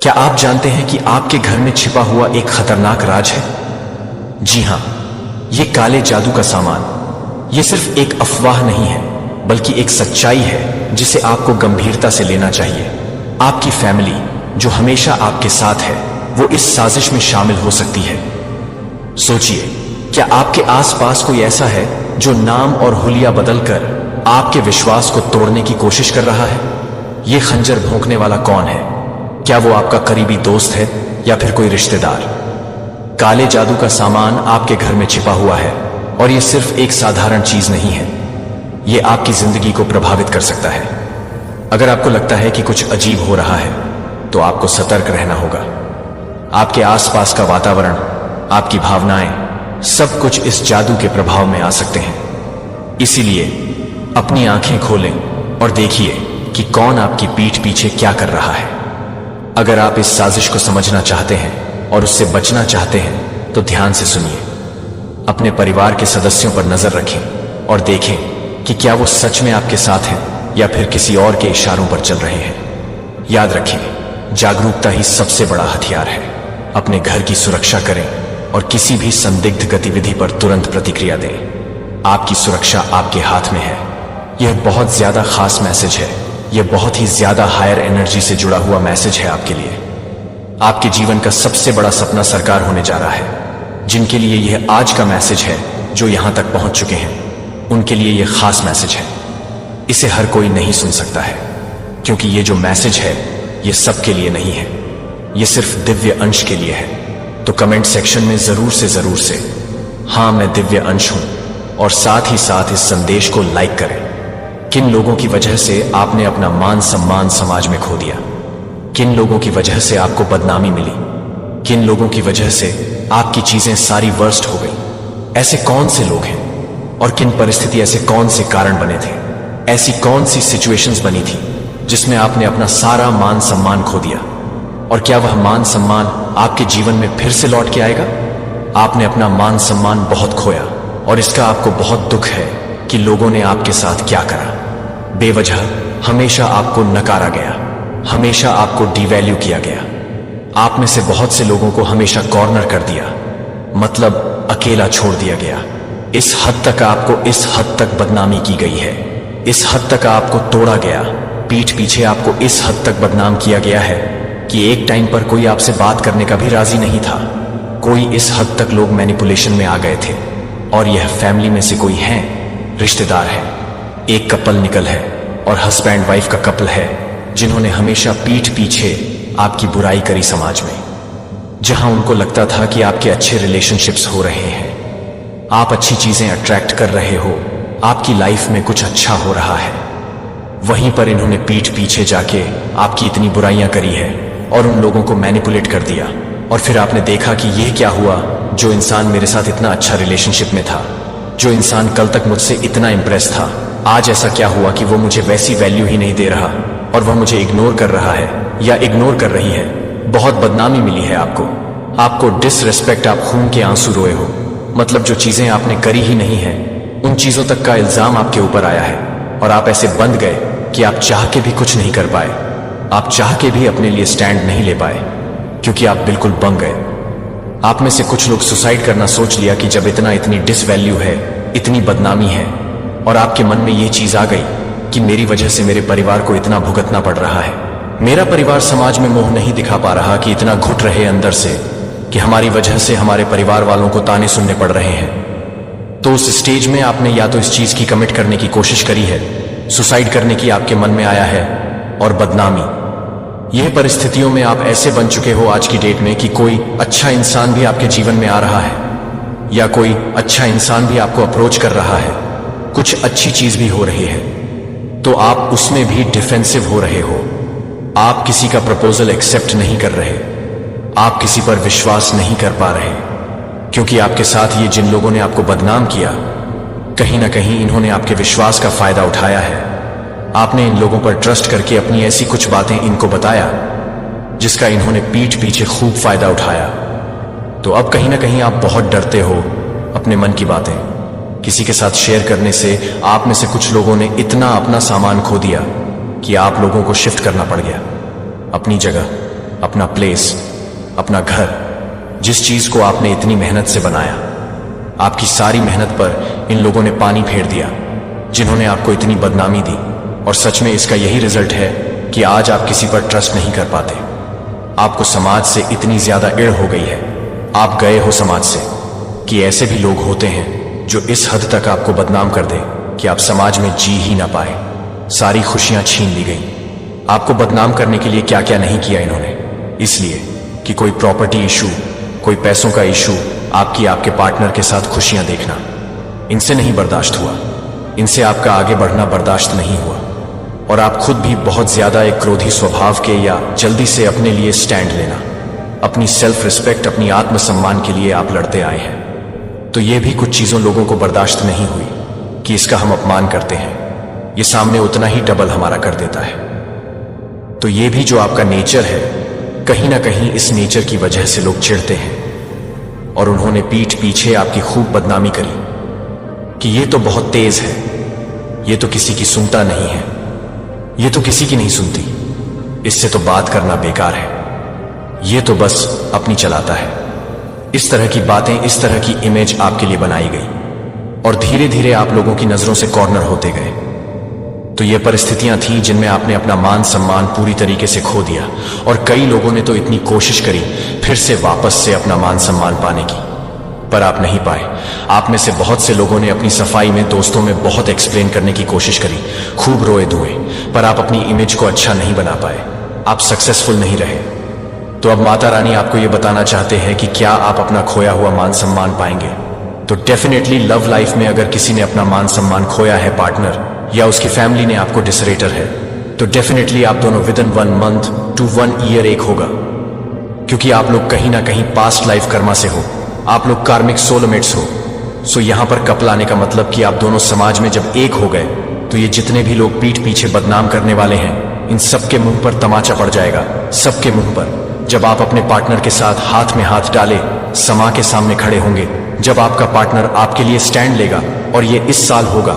क्या आप जानते हैं कि आपके घर में छिपा हुआ एक खतरनाक राज है? जी हां, ये काले जादू का सामान, ये सिर्फ एक अफवाह नहीं है, बल्कि एक सच्चाई है जिसे आपको गंभीरता से लेना चाहिए। आपकी फैमिली, जो हमेशा आपके साथ है, वो इस साजिश में शामिल हो सकती है। सोचिए, क्या आपके आसपास कोई ऐसा है जो नाम और हुलिया बदलकर आपके विश्वास को तोड़ने की कोशिश कर रहा है? ये खंजर भोंकने वाला कौन है? क्या वो आपका करीबी दोस्त है या फिर कोई रिश्तेदार? काले जादू का सामान आपके घर में छिपा हुआ है, और ये सिर्फ एक साधारण चीज नहीं है, ये आपकी जिंदगी को प्रभावित कर सकता है। अगर आपको लगता है कि कुछ अजीब हो रहा है, तो आपको सतर्क रहना होगा। आपके आसपास का वातावरण, आपकी भावनाएं, सब कुछ इस जादू के प्रभाव में आ सकते हैं। इसीलिए अपनी आंखें खोलें और देखिए कि कौन आपकी पीठ पीछे क्या कर रहा है। अगर आप इस साजिश को समझना चाहते हैं और उससे बचना चाहते हैं, तो ध्यान से सुनिए। अपने परिवार के सदस्यों पर नजर रखें और देखें कि क्या वो सच में आपके साथ हैं या फिर किसी और के इशारों पर चल रहे हैं। याद रखें, जागरूकता ही सबसे बड़ा हथियार है। अपने घर की सुरक्षा करें और किसी भी संदिग्ध गतिविधि पर तुरंत प्रतिक्रिया दें। आपकी सुरक्षा आपके हाथ में है। यह बहुत ज्यादा खास मैसेज है। यह बहुत ही ज्यादा हायर एनर्जी से जुड़ा हुआ मैसेज है आपके लिए। आपके जीवन का सबसे बड़ा सपना साकार होने जा रहा है। जिनके लिए यह आज का मैसेज है, जो यहां तक पहुंच चुके हैं, उनके लिए यह खास मैसेज है। इसे हर कोई नहीं सुन सकता है, क्योंकि यह जो मैसेज है, यह सबके लिए नहीं है। यह सिर्फ दिव्य अंश के लिए है। तो कमेंट सेक्शन में जरूर से हाँ, मैं दिव्य अंश हूं, और साथ ही साथ इस संदेश को लाइक करें। किन लोगों की वजह से आपने अपना मान सम्मान समाज में खो दिया? किन लोगों की वजह से आपको बदनामी मिली? किन लोगों की वजह से आपकी चीजें सारी वर्स्ट हो गई? ऐसे कौन से लोग हैं और किन परिस्थिति, ऐसे कौन से कारण बने थे? ऐसी कौन सी सिचुएशंस बनी थी जिसमें आपने अपना सारा मान सम्मान खो दिया? और क्या वह मान सम्मान आपके जीवन में फिर से लौट के आएगा? आपने अपना मान सम्मान बहुत खोया, और इसका आपको बहुत दुख है कि लोगों ने आपके साथ क्या करा। बेवजह हमेशा आपको नकारा गया, हमेशा आपको डिवैल्यू किया गया। आप में से बहुत से लोगों को हमेशा कॉर्नर कर दिया, मतलब अकेला छोड़ दिया गया। इस हद तक आपको, इस हद तक बदनामी की गई है, इस हद तक आपको तोड़ा गया। पीठ पीछे आपको इस हद तक बदनाम किया गया है कि एक टाइम पर कोई आपसे बात करने का भी राजी नहीं था। कोई इस हद तक लोग मैनिपुलेशन में आ गए थे। और यह फैमिली में से कोई है, रिश्तेदार है, एक कपल निकल है और हस्बैंड वाइफ का कपल है, जिन्होंने हमेशा पीठ पीछे आपकी बुराई करी समाज में। जहां उनको लगता था कि आपके अच्छे रिलेशनशिप्स हो रहे हैं, आप अच्छी चीजें अट्रैक्ट कर रहे हो, आपकी लाइफ में कुछ अच्छा हो रहा है, वहीं पर इन्होंने पीठ पीछे जाके आपकी इतनी बुराइयां करी है और उन लोगों को मैनिपुलेट कर दिया। और फिर आपने देखा कि यह क्या हुआ, जो इंसान मेरे साथ इतना अच्छा रिलेशनशिप में था, जो इंसान कल तक मुझसे इतना इंप्रेस था, आज ऐसा क्या हुआ कि वो मुझे वैसी वैल्यू ही नहीं दे रहा और वह मुझे इग्नोर कर रहा है या इग्नोर कर रही है। बहुत बदनामी मिली है आपको डिसरिस्पेक्ट, आप खून के आंसू रोए हो। मतलब जो चीजें आपने करी ही नहीं है, उन चीजों तक का इल्जाम आपके ऊपर आया है, और आप ऐसे बंध गए कि आप चाह के भी कुछ नहीं कर पाए। आप चाह के भी अपने लिए स्टैंड नहीं ले पाए, क्योंकि आप बिल्कुल बंग गए। आप में से कुछ लोग सुसाइड करना सोच लिया कि जब इतनी डिसवैल्यू है, इतनी बदनामी है, और आपके मन में यह चीज आ गई कि मेरी वजह से मेरे परिवार को इतना भुगतना पड़ रहा है, मेरा परिवार समाज में मुंह नहीं दिखा पा रहा, कि इतना घुट रहे अंदर से कि हमारी वजह से हमारे परिवार वालों को ताने सुनने पड़ रहे हैं। तो उस स्टेज में आपने या तो इस चीज की कमिट करने की कोशिश करी है, सुसाइड करने की आपके मन में आया है, और बदनामी। यह परिस्थितियों में आप ऐसे बन चुके हो आज की डेट में कि कोई अच्छा इंसान भी आपके जीवन में आ रहा है, या कोई अच्छा इंसान भी आपको अप्रोच कर रहा है, कुछ अच्छी चीज भी हो रही है, तो आप उसमें भी डिफेंसिव हो रहे हो। आप किसी का प्रपोजल एक्सेप्ट नहीं कर रहे, आप किसी पर विश्वास नहीं कर पा रहे, क्योंकि आपके साथ ये जिन लोगों ने आपको बदनाम किया, कहीं ना कहीं इन्होंने आपके विश्वास का फायदा उठाया है। आपने इन लोगों पर ट्रस्ट करके अपनी ऐसी कुछ बातें इनको बताया, जिसका इन्होंने पीठ पीछे खूब फायदा उठाया। तो अब कहीं ना कहीं आप बहुत डरते हो अपने मन की बातें किसी के साथ शेयर करने से। आप में से कुछ लोगों ने इतना अपना सामान खो दिया कि आप लोगों को शिफ्ट करना पड़ गया, अपनी जगह, अपना प्लेस, अपना घर, जिस चीज को आपने इतनी मेहनत से बनाया। आपकी सारी मेहनत पर इन लोगों ने पानी फेर दिया, जिन्होंने आपको इतनी बदनामी दी। और सच में इसका यही रिजल्ट है कि आज आप किसी पर ट्रस्ट नहीं कर पाते। आपको समाज से इतनी ज्यादा इड़ हो गई है, आप गए हो समाज से, कि ऐसे भी लोग होते हैं जो इस हद तक आपको बदनाम कर दे कि आप समाज में जी ही ना पाए। सारी खुशियां छीन ली गई। आपको बदनाम करने के लिए क्या क्या नहीं किया इन्होंने, इसलिए कि कोई प्रॉपर्टी इशू, कोई पैसों का इशू, आपके पार्टनर के साथ खुशियां देखना, इनसे नहीं बर्दाश्त हुआ। इनसे आपका आगे बढ़ना बर्दाश्त नहीं हुआ। और आप खुद भी बहुत ज्यादा एक क्रोधी स्वभाव के, या जल्दी से अपने लिए स्टैंड लेना, अपनी सेल्फ रिस्पेक्ट, अपनी आत्मसम्मान के लिए आप लड़ते आए हैं। तो ये भी कुछ चीजों लोगों को बर्दाश्त नहीं हुई कि इसका हम अपमान करते हैं, ये सामने उतना ही डबल हमारा कर देता है। तो ये भी जो आपका नेचर है, कहीं ना कहीं इस नेचर की वजह से लोग चिढ़ते हैं। और उन्होंने पीठ पीछे आपकी खूब बदनामी करी कि ये तो बहुत तेज है, ये तो किसी की सुनता नहीं है, ये तो किसी की नहीं सुनती, इससे तो बात करना बेकार है, ये तो बस अपनी चलाता है। इस तरह की बातें, इस तरह की इमेज आपके लिए बनाई गई और धीरे धीरे आप लोगों की नजरों से कॉर्नर होते गए। तो ये परिस्थितियां थी जिनमें आपने अपना मान सम्मान पूरी तरीके से खो दिया। और कई लोगों ने तो इतनी कोशिश करी फिर से वापस से अपना मान सम्मान पाने की, पर आप नहीं पाए। आप में से बहुत से लोगों ने अपनी सफाई में, दोस्तों में बहुत एक्सप्लेन करने की कोशिश करी, खूब रोए धोए, पर आप अपनी इमेज को अच्छा नहीं बना पाए, आप सक्सेसफुल नहीं रहे। तो अब माता रानी आपको यह बताना चाहते हैं कि क्या आप अपना खोया हुआ मान सम्मान पाएंगे? तो डेफिनेटली लव लाइफ में अगर किसी ने अपना मान सम्मान खोया है, पार्टनर या उसकी फैमिली ने आपको डिसरेटर है, तो डेफिनेटली आप दोनों with in 1 month to 1 year एक होगा। क्योंकि आप लोग कहीं ना कहीं पास्ट लाइफ कर्मा से हो, आप लोग कार्मिक सोलमेट्स हो। सो यहां पर कपल आने का मतलब कि आप दोनों समाज में जब एक हो गए, तो ये जितने भी लोग पीठ पीछे बदनाम करने वाले हैं, इन सबके मुंह पर तमाचा पड़ जाएगा, सबके मुंह पर। जब आप अपने पार्टनर के साथ हाथ में हाथ डाले समा के सामने खड़े होंगे, जब आपका पार्टनर आपके लिए स्टैंड लेगा, और ये इस साल होगा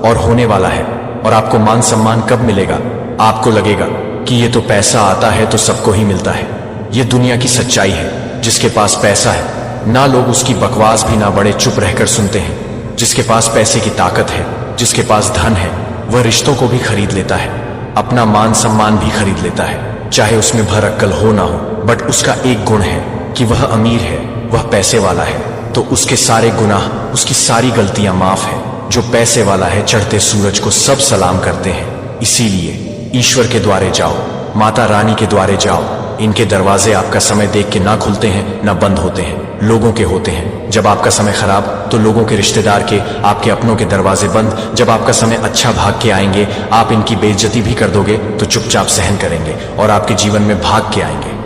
और होने वाला है, और आपको मान सम्मान कब मिलेगा? आपको लगेगा कि ये तो पैसा आता है तो सबको ही मिलता है। ये दुनिया की सच्चाई है। जिसके पास पैसा है ना, लोग उसकी बकवास भी ना बड़े चुप रहकर सुनते हैं। जिसके पास पैसे की ताकत है, जिसके पास धन है, वह रिश्तों को भी खरीद लेता है, अपना मान सम्मान भी खरीद लेता है, चाहे उसमें भर अक्कल हो ना हो। बट उसका एक गुण है कि वह अमीर है, वह पैसे वाला है, तो उसके सारे गुनाह, उसकी सारी गलतियां माफ है। जो पैसे वाला है, चढ़ते सूरज को सब सलाम करते हैं। इसीलिए ईश्वर के द्वारे जाओ, माता रानी के द्वारे जाओ। इनके दरवाजे आपका समय देख के ना खुलते हैं ना बंद होते हैं, लोगों के होते हैं। जब आपका समय खराब, तो लोगों के, रिश्तेदार के, आपके अपनों के दरवाजे बंद। जब आपका समय अच्छा, भाग के आएंगे, आप इनकी बेइज्जती भी कर दोगे तो चुपचाप सहन करेंगे और आपके जीवन में भाग के आएंगे।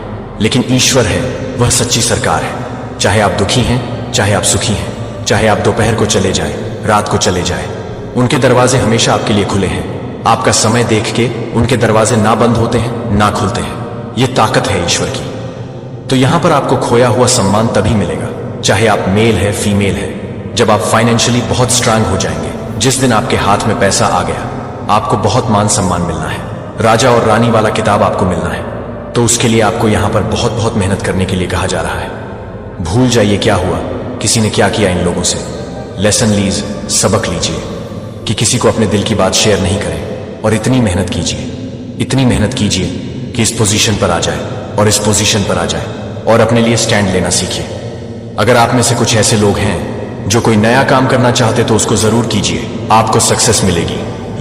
लेकिन ईश्वर है, वह सच्ची सरकार है। चाहे आप दुखी हैं, चाहे आप सुखी हैं, चाहे आप दोपहर को चले जाए, रात को चले जाए, उनके दरवाजे हमेशा आपके लिए खुले हैं। आपका समय देख के उनके दरवाजे ना बंद होते हैं ना खुलते हैं। ये ताकत है ईश्वर की। तो यहां पर आपको खोया हुआ सम्मान तभी मिलेगा, चाहे आप मेल है फीमेल है, जब आप फाइनेंशियली बहुत स्ट्रांग हो जाएंगे। जिस दिन आपके हाथ में पैसा आ गया, आपको बहुत मान सम्मान मिलना है। राजा और रानी वाला किताब आपको मिलना है। तो उसके लिए आपको यहां पर बहुत बहुत मेहनत करने के लिए कहा जा रहा है। भूल जाइए क्या हुआ, किसी ने क्या किया इन लोगों से। लेसन लीज, सबक लीजिए कि किसी को अपने दिल की बात शेयर नहीं करें। और इतनी मेहनत कीजिए, इतनी मेहनत कीजिए कि इस पोजीशन पर आ जाए, और इस पोजीशन पर आ जाए, और अपने लिए स्टैंड लेना सीखिए। अगर आप में से कुछ ऐसे लोग हैं जो कोई नया काम करना चाहते, तो उसको जरूर कीजिए, आपको सक्सेस मिलेगी।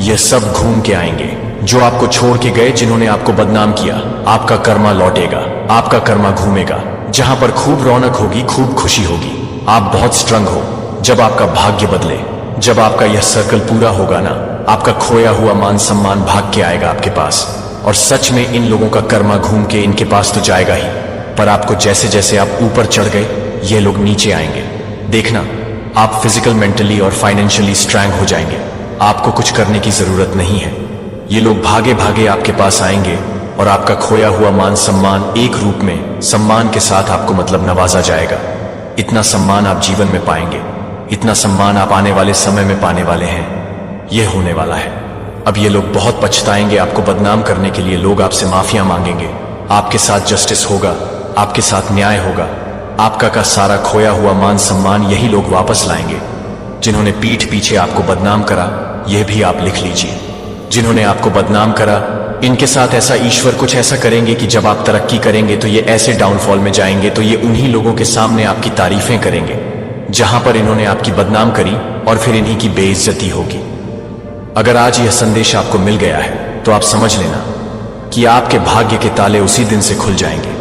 ये सब घूम के आएंगे जो आपको छोड़ के गए, जिन्होंने आपको बदनाम किया। आपका कर्मा लौटेगा, आपका कर्मा घूमेगा। जहां पर खूब रौनक होगी, खूब खुशी होगी। आप बहुत स्ट्रंग हो। जब आपका भाग्य बदले, जब आपका यह सर्कल पूरा होगा ना, आपका खोया हुआ मान सम्मान भाग के आएगा आपके पास। और सच में इन लोगों का कर्मा घूम के इनके पास तो जाएगा ही, पर आपको जैसे जैसे आप ऊपर चढ़ गए, ये लोग नीचे आएंगे। देखना, आप फिजिकल, मेंटली और फाइनेंशियली स्ट्रांग हो जाएंगे। आपको कुछ करने की जरूरत नहीं है। ये लोग भागे भागे आपके पास आएंगे, और आपका खोया हुआ मान सम्मान एक रूप में सम्मान के साथ आपको मतलब नवाजा जाएगा। इतना सम्मान आप जीवन में पाएंगे, इतना सम्मान आप आने वाले समय में पाने वाले हैं। यह होने वाला है। अब ये लोग बहुत पछताएंगे। आपको बदनाम करने के लिए लोग आपसे माफिया मांगेंगे, आपके साथ जस्टिस होगा, आपके साथ न्याय होगा। आपका का सारा खोया हुआ मान सम्मान यही लोग वापस लाएंगे। जिन्होंने पीठ पीछे आपको बदनाम करा, यह भी आप लिख लीजिए। जिन्होंने आपको बदनाम करा, इनके साथ ऐसा ईश्वर कुछ ऐसा करेंगे कि जब आप तरक्की करेंगे तो ये ऐसे डाउनफॉल में जाएंगे तो ये उन्हीं लोगों के सामने आपकी तारीफें करेंगे जहां पर इन्होंने आपकी बदनाम करी, और फिर इन्हीं की बेइज्जती होगी। अगर आज यह संदेश आपको मिल गया है तो आप समझ लेना कि आपके भाग्य के ताले उसी दिन से खुल जाएंगे।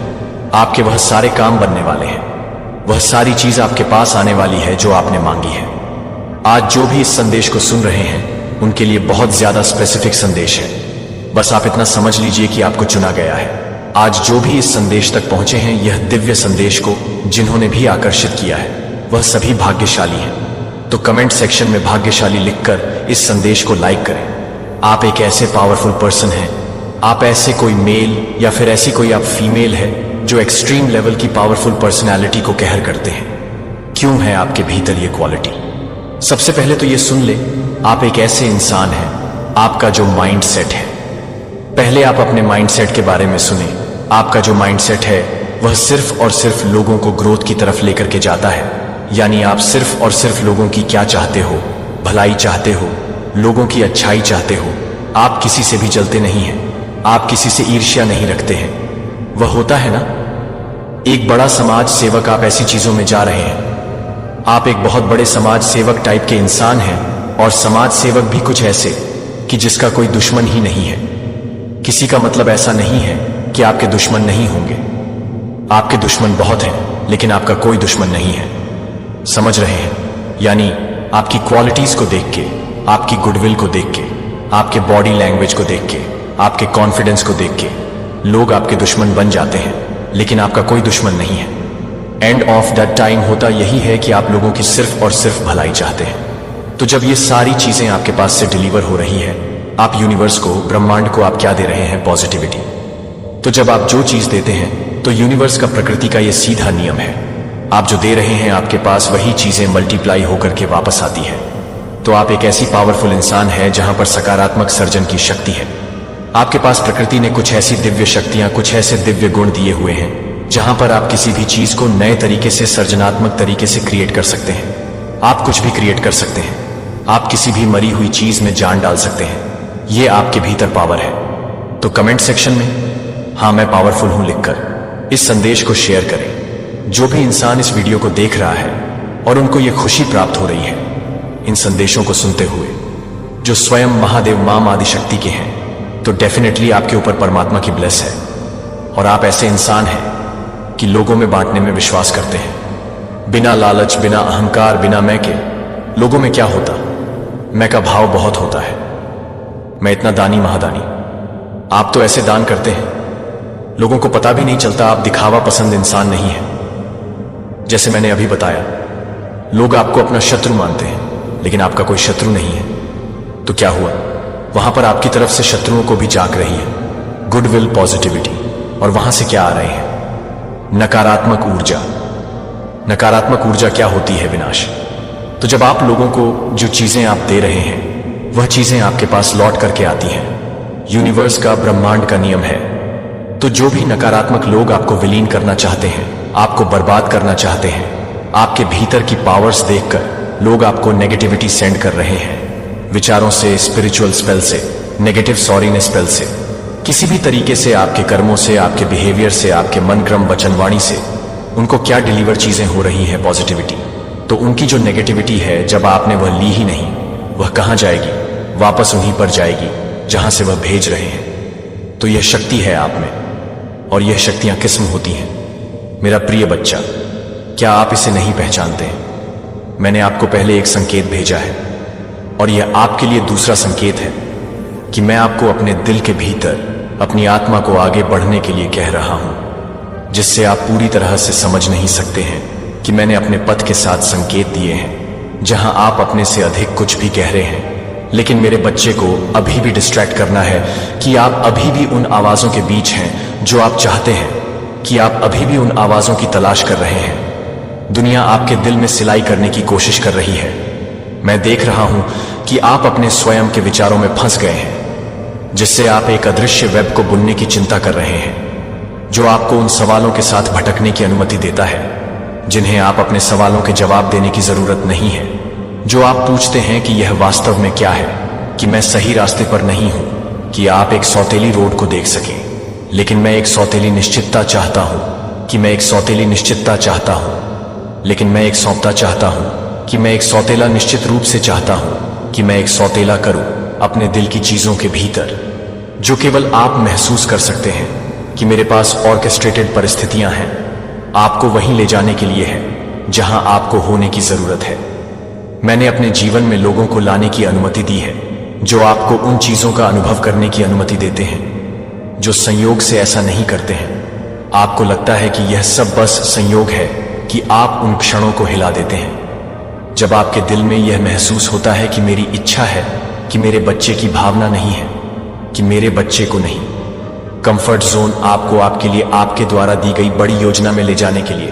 आपके वह सारे काम बनने वाले हैं, वह सारी चीज आपके पास आने वाली है जो आपने मांगी है। आज जो भी इस संदेश को सुन रहे हैं उनके लिए बहुत ज्यादा स्पेसिफिक संदेश है। बस आप इतना समझ लीजिए कि आपको चुना गया है। आज जो भी इस संदेश तक पहुंचे हैं, यह दिव्य संदेश को जिन्होंने भी आकर्षित किया है, वह सभी भाग्यशाली हैं। तो कमेंट सेक्शन में भाग्यशाली लिखकर इस संदेश को लाइक करें। आप एक ऐसे पावरफुल पर्सन हैं, आप ऐसे कोई मेल या फिर ऐसी कोई आप फीमेल है जो एक्सट्रीम लेवल की पावरफुल पर्सनैलिटी को कहर करते हैं। क्यों है आपके भीतर ये क्वालिटी? सबसे पहले तो ये सुन ले, आप एक ऐसे इंसान हैं, आपका जो माइंड सेट है। पहले आप अपने माइंडसेट के बारे में सुने। आपका जो माइंडसेट है वह सिर्फ और सिर्फ लोगों को ग्रोथ की तरफ लेकर के जाता है। यानी आप सिर्फ और सिर्फ लोगों की क्या चाहते हो, भलाई चाहते हो, लोगों की अच्छाई चाहते हो। आप किसी से भी जलते नहीं हैं, आप किसी से ईर्ष्या नहीं रखते हैं। वह होता है ना, एक बड़ा समाज सेवक। आप ऐसी चीजों में जा रहे हैं। आप एक बहुत बड़े समाज सेवक टाइप के इंसान हैं, और समाज सेवक भी कुछ ऐसे कि जिसका कोई दुश्मन ही नहीं है। किसी का मतलब ऐसा नहीं है कि आपके दुश्मन नहीं होंगे। आपके दुश्मन बहुत हैं, लेकिन आपका कोई दुश्मन नहीं है। समझ रहे हैं? यानी आपकी क्वालिटीज को देख के, आपकी गुडविल को देख के, आपके बॉडी लैंग्वेज को देख के, आपके कॉन्फिडेंस को देख के लोग आपके दुश्मन बन जाते हैं, लेकिन आपका कोई दुश्मन नहीं है। एंड ऑफ दैट टाइम होता यही है कि आप लोगों की सिर्फ और सिर्फ भलाई चाहते हैं। तो जब ये सारी चीजें आपके पास से डिलीवर हो रही है, आप यूनिवर्स को, ब्रह्मांड को आप क्या दे रहे हैं? पॉजिटिविटी। तो जब आप जो चीज देते हैं तो यूनिवर्स का, प्रकृति का ये सीधा नियम है, आप जो दे रहे हैं आपके पास वही चीजें मल्टीप्लाई होकर के वापस आती है। तो आप एक ऐसी पावरफुल इंसान है जहां पर सकारात्मक सर्जन की शक्ति है। आपके पास प्रकृति ने कुछ ऐसी दिव्य शक्तियां, कुछ ऐसे दिव्य गुण दिए हुए हैं जहां पर आप किसी भी चीज को नए तरीके से, सर्जनात्मक तरीके से क्रिएट कर सकते हैं। आप कुछ भी क्रिएट कर सकते हैं। आप किसी भी मरी हुई चीज में जान डाल सकते हैं। ये आपके भीतर पावर है। तो कमेंट सेक्शन में हाँ मैं पावरफुल हूं लिखकर इस संदेश को शेयर करें। जो भी इंसान इस वीडियो को देख रहा है और उनको ये खुशी प्राप्त हो रही है इन संदेशों को सुनते हुए, जो स्वयं महादेव मां आदिशक्ति के हैं, तो डेफिनेटली आपके ऊपर परमात्मा की ब्लेस है। और आप ऐसे इंसान हैं कि लोगों में बांटने में विश्वास करते हैं, बिना लालच, बिना अहंकार, बिना मैं के। लोगों में क्या होता? मैं का भाव बहुत होता है। मैं इतना दानी महादानी। आप तो ऐसे दान करते हैं, लोगों को पता भी नहीं चलता। आप दिखावा पसंद इंसान नहीं है। जैसे मैंने अभी बताया, लोग आपको अपना शत्रु मानते हैं, लेकिन आपका कोई शत्रु नहीं है। तो क्या हुआ? वहां पर आपकी तरफ से शत्रुओं को भी जाग रही है गुडविल, पॉजिटिविटी। और वहां से क्या आ रहे हैं? नकारात्मक ऊर्जा। नकारात्मक ऊर्जा क्या होती है? विनाश। तो जब आप लोगों को जो चीजें आप दे रहे हैं वह चीजें आपके पास लौट करके आती हैं। यूनिवर्स का, ब्रह्मांड का नियम है। तो जो भी नकारात्मक लोग आपको विलीन करना चाहते हैं, आपको बर्बाद करना चाहते हैं, आपके भीतर की पावर्स देखकर लोग आपको नेगेटिविटी सेंड कर रहे हैं, विचारों से, स्पिरिचुअल स्पेल से, नेगेटिव सॉरीनेस स्पेल से, किसी भी तरीके से, आपके कर्मों से, आपके बिहेवियर से, आपके मन, क्रम, वचन, वाणी से उनको क्या डिलीवर चीजें हो रही है? पॉजिटिविटी। तो उनकी जो नेगेटिविटी है, जब आपने वह ली ही नहीं, वह कहां जाएगी? वापस उन्हीं पर जाएगी जहां से वह भेज रहे हैं। तो यह शक्ति है आप में, और यह शक्तियां किस्म होती हैं। मेरा प्रिय बच्चा, क्या आप इसे नहीं पहचानते हैं? मैंने आपको पहले एक संकेत भेजा है, और यह आपके लिए दूसरा संकेत है कि मैं आपको अपने दिल के भीतर, अपनी आत्मा को आगे बढ़ने के लिए कह रहा हूं, जिससे आप पूरी तरह से समझ नहीं सकते हैं कि मैंने अपने पथ के साथ संकेत दिए हैं, जहां आप अपने से अधिक कुछ भी कह रहे हैं। लेकिन मेरे बच्चे को अभी भी डिस्ट्रैक्ट करना है कि आप अभी भी उन आवाजों के बीच हैं जो आप चाहते हैं, कि आप अभी भी उन आवाजों की तलाश कर रहे हैं। दुनिया आपके दिल में सिलाई करने की कोशिश कर रही है। मैं देख रहा हूं कि आप अपने स्वयं के विचारों में फंस गए हैं, जिससे आप एक अदृश्य वेब को बुनने की चिंता कर रहे हैं, जो आपको उन सवालों के साथ भटकने की अनुमति देता है जिन्हें आप अपने सवालों के जवाब देने की जरूरत नहीं है। जो आप पूछते हैं कि यह वास्तव में क्या है, कि मैं सही रास्ते पर नहीं हूं, कि आप एक सौतेली रोड को देख सकें। लेकिन मैं एक सौतेली निश्चितता चाहता हूं, कि मैं एक सौतेली निश्चितता चाहता हूं। लेकिन मैं एक सौंपता चाहता हूं, कि मैं एक सौतेला निश्चित रूप से चाहता हूं, कि मैं एक सौतेला करूं अपने दिल की चीजों के भीतर, जो केवल आप महसूस कर सकते हैं कि मेरे पास ऑर्केस्ट्रेटेड परिस्थितियां हैं, आपको वहीं ले जाने के लिए है जहां आपको होने की जरूरत है। मैंने अपने जीवन में लोगों को लाने की अनुमति दी है जो आपको उन चीजों का अनुभव करने की अनुमति देते हैं जो संयोग से ऐसा नहीं करते हैं। आपको लगता है कि यह सब बस संयोग है कि आप उन क्षणों को हिला देते हैं जब आपके दिल में यह महसूस होता है कि मेरी इच्छा है कि मेरे बच्चे की भावना नहीं है, कि मेरे बच्चे को नहीं। कंफर्ट जोन आपको आपके लिए आपके द्वारा दी गई बड़ी योजना में ले जाने के लिए।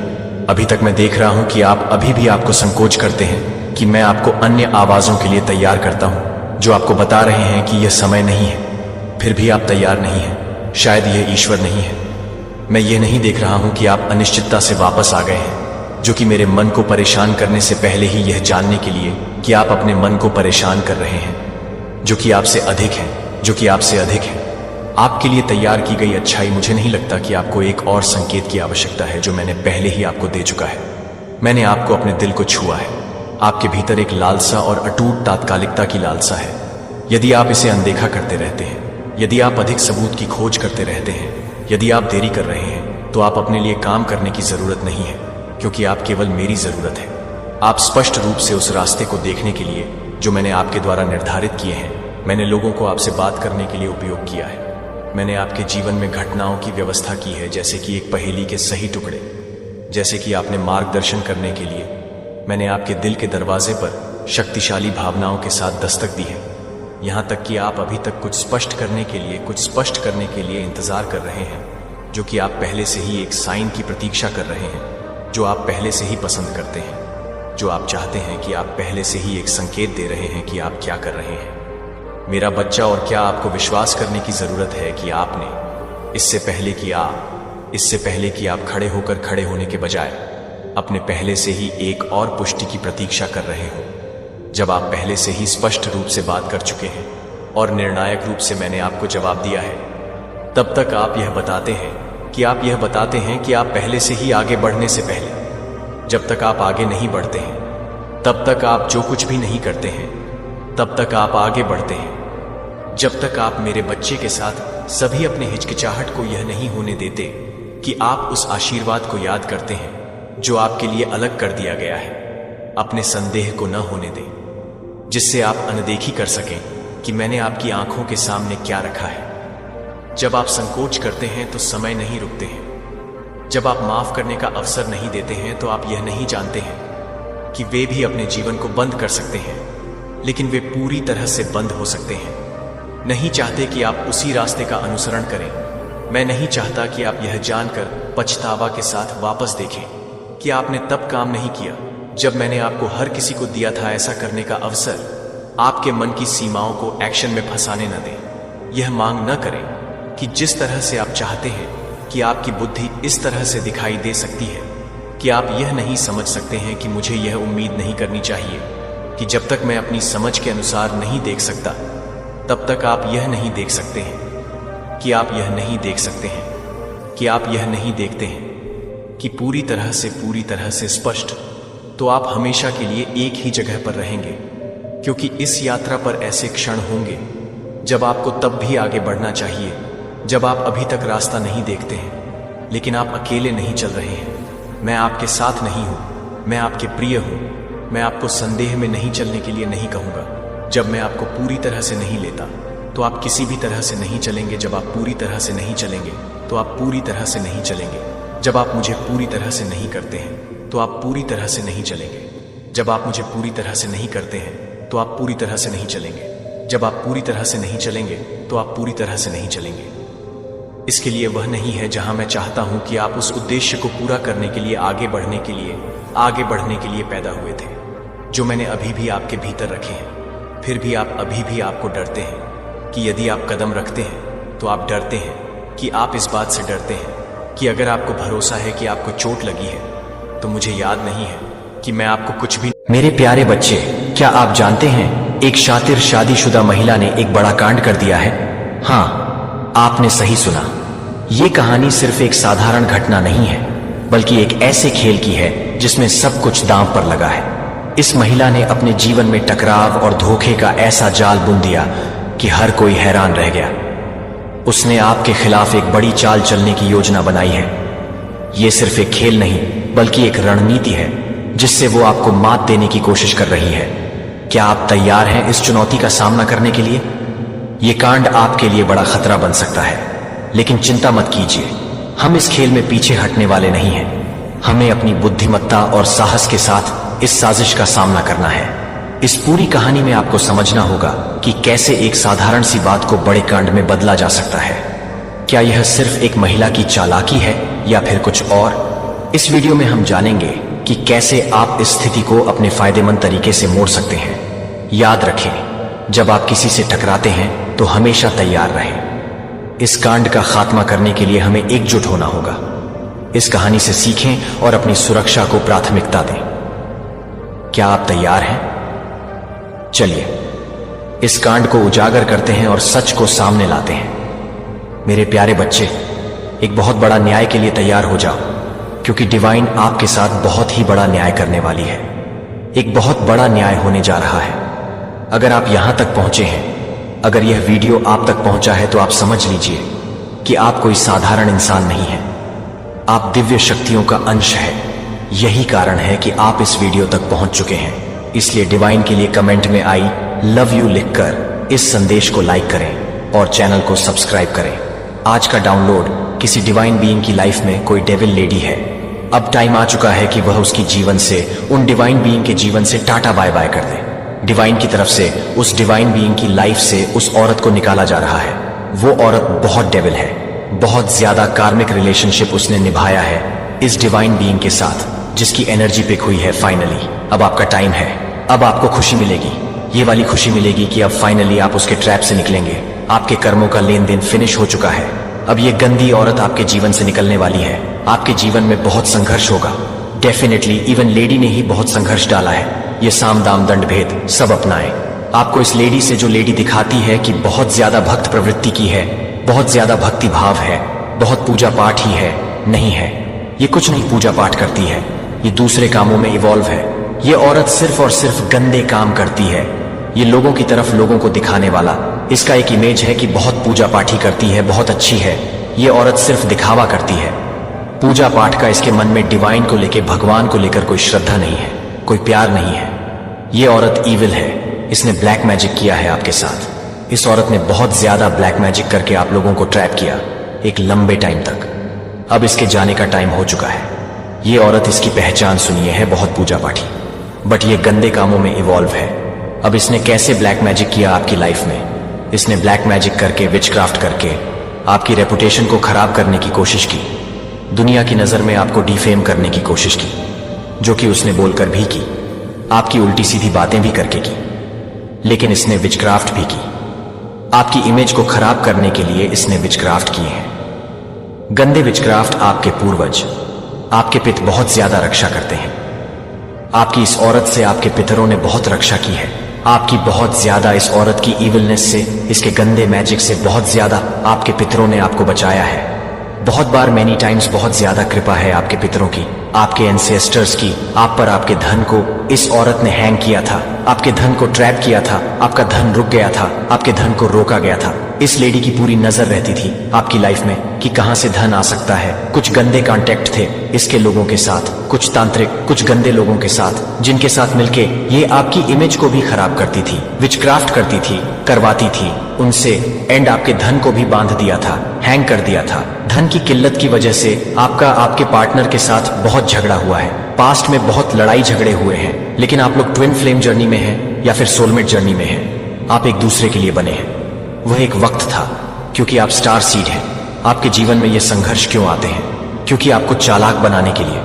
अभी तक मैं देख रहा हूं कि आप अभी भी आपको संकोच करते हैं कि मैं आपको अन्य आवाजों के लिए तैयार करता हूं जो आपको बता रहे हैं कि यह समय नहीं है, फिर भी आप तैयार नहीं हैं। शायद यह ईश्वर नहीं है। मैं यह नहीं देख रहा हूं कि आप अनिश्चितता से वापस आ गए हैं, जो कि मेरे मन को परेशान करने से पहले ही यह जानने के लिए कि आप अपने मन को परेशान कर रहे हैं, जो कि आपसे अधिक है, जो कि आपसे अधिक है। आपके लिए तैयार की गई अच्छाई। मुझे नहीं लगता कि आपको एक और संकेत की आवश्यकता है जो मैंने पहले ही आपको दे चुका है। मैंने आपको अपने दिल को छुआ है। आपके भीतर एक लालसा और अटूट तात्कालिकता की लालसा है। यदि आप इसे अनदेखा करते रहते हैं, यदि आप अधिक सबूत की खोज करते रहते हैं, यदि आप देरी कर रहे हैं, तो आप अपने लिए काम करने की जरूरत नहीं है, क्योंकि आप केवल मेरी जरूरत है। आप स्पष्ट रूप से उस रास्ते को देखने के लिए जो मैंने आपके द्वारा निर्धारित किए हैं। मैंने लोगों को आपसे बात करने के लिए उपयोग किया है। मैंने आपके जीवन में घटनाओं की व्यवस्था की है, जैसे कि एक पहेली के सही टुकड़े, जैसे कि आपने मार्गदर्शन करने के लिए मैंने आपके दिल के दरवाजे पर शक्तिशाली भावनाओं के साथ दस्तक दी है। यहां तक कि आप अभी तक कुछ स्पष्ट करने के लिए इंतजार कर रहे हैं, जो कि आप पहले से ही एक साइन की प्रतीक्षा कर रहे हैं, जो आप पहले से ही पसंद करते हैं, जो आप चाहते हैं कि आप पहले से ही एक संकेत दे रहे हैं कि आप क्या कर रहे हैं। मेरा बच्चा, और क्या आपको विश्वास करने की जरूरत है कि आपने इससे पहले कि आप खड़े होने के बजाय अपने पहले से ही एक और पुष्टि की प्रतीक्षा कर रहे हो, जब आप पहले से ही स्पष्ट रूप से बात कर चुके हैं और निर्णायक रूप से मैंने आपको जवाब दिया है, तब तक आप यह बताते हैं कि आप पहले से ही आगे बढ़ने से पहले, जब तक आप आगे नहीं बढ़ते हैं, तब तक आप जो कुछ भी नहीं करते हैं, तब तक आप आगे बढ़ते हैं। जब तक आप मेरे बच्चे के साथ सभी अपने हिचकिचाहट को यह नहीं होने देते कि आप उस आशीर्वाद को याद करते हैं जो आपके लिए अलग कर दिया गया है। अपने संदेह को न होने दें, जिससे आप अनदेखी कर सकें कि मैंने आपकी आंखों के सामने क्या रखा है। जब आप संकोच करते हैं तो समय नहीं रुकते हैं। जब आप माफ करने का अवसर नहीं देते हैं तो आप यह नहीं जानते हैं कि वे भी अपने जीवन को बंद कर सकते हैं, लेकिन वे पूरी तरह से बंद हो सकते हैं। नहीं चाहते कि आप उसी रास्ते का अनुसरण करें। मैं नहीं चाहता कि आप यह जानकर पछतावा के साथ वापस देखें कि आपने तब काम नहीं किया जब मैंने आपको हर किसी को दिया था ऐसा करने का अवसर। आपके मन की सीमाओं को एक्शन में फंसाने न दें। यह मांग न करें कि जिस तरह से आप चाहते हैं कि आपकी बुद्धि इस तरह से दिखाई दे सकती है कि आप यह नहीं समझ सकते हैं कि मुझे यह उम्मीद नहीं करनी चाहिए कि जब तक मैं अपनी समझ के अनुसार नहीं देख सकता, तब तक आप यह नहीं देख सकते हैं कि आप यह नहीं देख सकते हैं कि आप यह नहीं देखते हैं कि पूरी तरह से स्पष्ट, तो आप हमेशा के लिए एक ही जगह पर रहेंगे, क्योंकि इस यात्रा पर ऐसे क्षण होंगे जब आपको तब भी आगे बढ़ना चाहिए जब आप अभी तक रास्ता नहीं देखते हैं, लेकिन आप अकेले नहीं चल रहे हैं। मैं आपके साथ नहीं हूं, मैं आपके प्रिय हूं। मैं आपको संदेह में नहीं चलने के लिए नहीं कहूंगा। जब मैं आपको पूरी तरह से नहीं लेता तो आप किसी भी तरह से नहीं चलेंगे। जब आप पूरी तरह से नहीं चलेंगे तो आप पूरी तरह से नहीं चलेंगे। जब आप मुझे पूरी तरह से नहीं करते हैं तो आप पूरी तरह से नहीं चलेंगे। जब आप मुझे पूरी तरह से नहीं करते हैं तो आप पूरी तरह से नहीं चलेंगे। जब आप पूरी तरह से नहीं चलेंगे तो आप पूरी तरह से नहीं चलेंगे। इसके लिए वह नहीं है जहां मैं चाहता हूं कि आप उस उद्देश्य को पूरा करने के लिए आगे बढ़ने के लिए पैदा हुए थे, जो मैंने अभी भी आपके भीतर रखे हैं। फिर भी आप अभी भी आपको डरते हैं कि यदि आप कदम रखते हैं तो आप डरते हैं कि आप इस बात से डरते हैं कि अगर आपको भरोसा है कि आपको चोट लगी है तो मुझे याद नहीं है कि मैं आपको कुछ भी। मेरे प्यारे बच्चे, क्या आप जानते हैं एक शातिर शादीशुदा महिला ने एक बड़ा कांड कर दिया है? हाँ, आपने सही सुना। ये कहानी सिर्फ एक साधारण घटना नहीं है, बल्कि एक ऐसे खेल की है जिसमें सब कुछ दांव पर लगा है। इस महिला ने अपने जीवन में टकराव और धोखे का ऐसा जाल बुन दिया कि हर कोई हैरान रह गया। उसने आपके खिलाफ एक बड़ी चाल चलने की योजना बनाई है। यह सिर्फ एक खेल नहीं, बल्कि एक रणनीति है जिससे वो आपको मात देने की कोशिश कर रही है। क्या आप तैयार हैं इस चुनौती का सामना करने के लिए? यह कांड आपके लिए बड़ा खतरा बन सकता है, लेकिन चिंता मत कीजिए, हम इस खेल में पीछे हटने वाले नहीं हैं। हमें अपनी बुद्धिमत्ता और साहस के साथ इस साजिश का सामना करना है। इस पूरी कहानी में आपको समझना होगा कि कैसे एक साधारण सी बात को बड़े कांड में बदला जा सकता है। क्या यह सिर्फ एक महिला की चालाकी है या फिर कुछ और? इस वीडियो में हम जानेंगे कि कैसे आप इस स्थिति को अपने फायदेमंद तरीके से मोड़ सकते हैं। याद रखें, जब आप किसी से टकराते हैं तो हमेशा तैयार रहें। इस कांड का खात्मा करने के लिए हमें एकजुट होना होगा। इस कहानी से सीखें और अपनी सुरक्षा को प्राथमिकता दें। क्या आप तैयार हैं? चलिए इस कांड को उजागर करते हैं और सच को सामने लाते हैं। मेरे प्यारे बच्चे, एक बहुत बड़ा न्याय के लिए तैयार हो जाओ, क्योंकि डिवाइन आपके साथ बहुत ही बड़ा न्याय करने वाली है। एक बहुत बड़ा न्याय होने जा रहा है। अगर आप यहां तक पहुंचे हैं, अगर यह वीडियो आप तक पहुंचा है, तो आप समझ लीजिए कि आप कोई साधारण इंसान नहीं है। आप दिव्य शक्तियों का अंश है। यही कारण है कि आप इस वीडियो तक पहुंच चुके हैं। इसलिए डिवाइन के लिए कमेंट में आई लव यू लिखकर इस संदेश को लाइक करें और चैनल को सब्सक्राइब करें। आज का डाउनलोड किसी डिवाइन बीइंग की लाइफ में कोई डेविल लेडी है। अब टाइम आ चुका है कि वह उसकी जीवन से, उन डिवाइन बीइंग के जीवन से टाटा बाय बाय कर दे। डिवाइन की तरफ से उस डिवाइन बीइंग की लाइफ से उस औरत को निकाला जा रहा है। वो औरत बहुत डेविल है। बहुत ज्यादा कार्मिक रिलेशनशिप उसने निभाया है इस डिवाइन बीइंग के साथ, जिसकी एनर्जी पिक हुई है। फाइनली अब आपका टाइम है। अब आपको खुशी मिलेगी, ये वाली खुशी मिलेगी कि अब फाइनली आप उसके ट्रैप से निकलेंगे। आपके कर्मों का लेन देन फिनिश हो चुका है। अब ये गंदी औरत आपके जीवन से निकलने वाली है। आपके जीवन में बहुत संघर्ष होगा। डेफिनेटली इवन लेडी ने ही बहुत संघर्ष डाला है। ये साम दाम दंड भेद सब अपनाएं। आपको इस लेडी से, जो लेडी दिखाती है कि बहुत ज्यादा भक्त प्रवृत्ति की है, बहुत ज्यादा भक्ति भाव है, बहुत पूजा पाठ ही है, नहीं है। ये कुछ नहीं पूजा पाठ करती है, ये दूसरे कामों में इवॉल्व है। ये औरत सिर्फ और सिर्फ गंदे काम करती है। ये लोगों की तरफ लोगों को दिखाने वाला, इसका एक इमेज है कि बहुत पूजा पाठी करती है, बहुत अच्छी है। ये औरत सिर्फ दिखावा करती है। पूजा पाठ का इसके मन में डिवाइन को लेकर, भगवान को लेकर कोई श्रद्धा नहीं है, कोई प्यार नहीं है। ये औरत ईविल है। इसने ब्लैक मैजिक किया है आपके साथ। इस औरत ने बहुत ज्यादा ब्लैक मैजिक करके आप लोगों को ट्रैप किया एक लंबे टाइम तक। अब इसके जाने का टाइम हो चुका है। ये औरत, इसकी पहचान सुनिए, है बहुत पूजा पाठी, बट ये गंदे कामों में इवॉल्व है। अब इसने कैसे ब्लैक मैजिक किया आपकी लाइफ में? इसने ब्लैक मैजिक करके, विचक्राफ्ट करके आपकी रेपुटेशन को खराब करने की कोशिश की। दुनिया की नजर में आपको डिफेम करने की कोशिश की, जो कि उसने बोलकर भी की, आपकी उल्टी सीधी बातें भी करके की। लेकिन इसने विचक्राफ्ट भी की। आपकी इमेज को खराब करने के लिए इसने विचक्राफ्ट किए हैं। गंदे विचक्राफ्ट आपके पूर्वज, आपके पिता बहुत ज्यादा रक्षा करते हैं। आपकी इस औरत से आपके पितरों ने बहुत रक्षा की है। आपकी बहुत ज्यादा इस औरत की इविलनेस से, इसके गंदे मैजिक से बहुत ज्यादा आपके पितरों ने आपको बचाया है। बहुत बार, मेनी टाइम्स, बहुत ज्यादा कृपा है आपके पितरों की, आपके एंसेस्टर्स की आप पर। आपके धन को इस औरत ने हैंग किया था, आपके धन को ट्रैप किया था, आपका धन रुक गया था, आपके धन को रोका गया था। इस लेडी की पूरी नजर रहती थी आपकी लाइफ में कि कहां से धन आ सकता है। कुछ गंदे कॉन्टेक्ट थे इसके लोगों के साथ, कुछ तांत्रिक, कुछ गंदे लोगों के साथ, जिनके साथ मिलके ये आपकी इमेज को भी खराब करती थी, विचक्राफ्ट करती थी, करवाती थी उनसे। एंड आपके धन को भी बांध दिया था, हैंग कर दिया था। धन की किल्लत की वजह से आपका आपके पार्टनर के साथ बहुत झगड़ा हुआ है। पास्ट में बहुत लड़ाई झगड़े हुए हैं, लेकिन आप लोग ट्विन फ्लेम जर्नी में हैं या फिर सोलमेट जर्नी में हैं। आप एक दूसरे के लिए बने हैं। वह एक वक्त था, क्योंकि आप स्टार सीड हैं। आपके जीवन में ये संघर्ष क्यों आते हैं? क्योंकि आपको चालाक बनाने के लिए।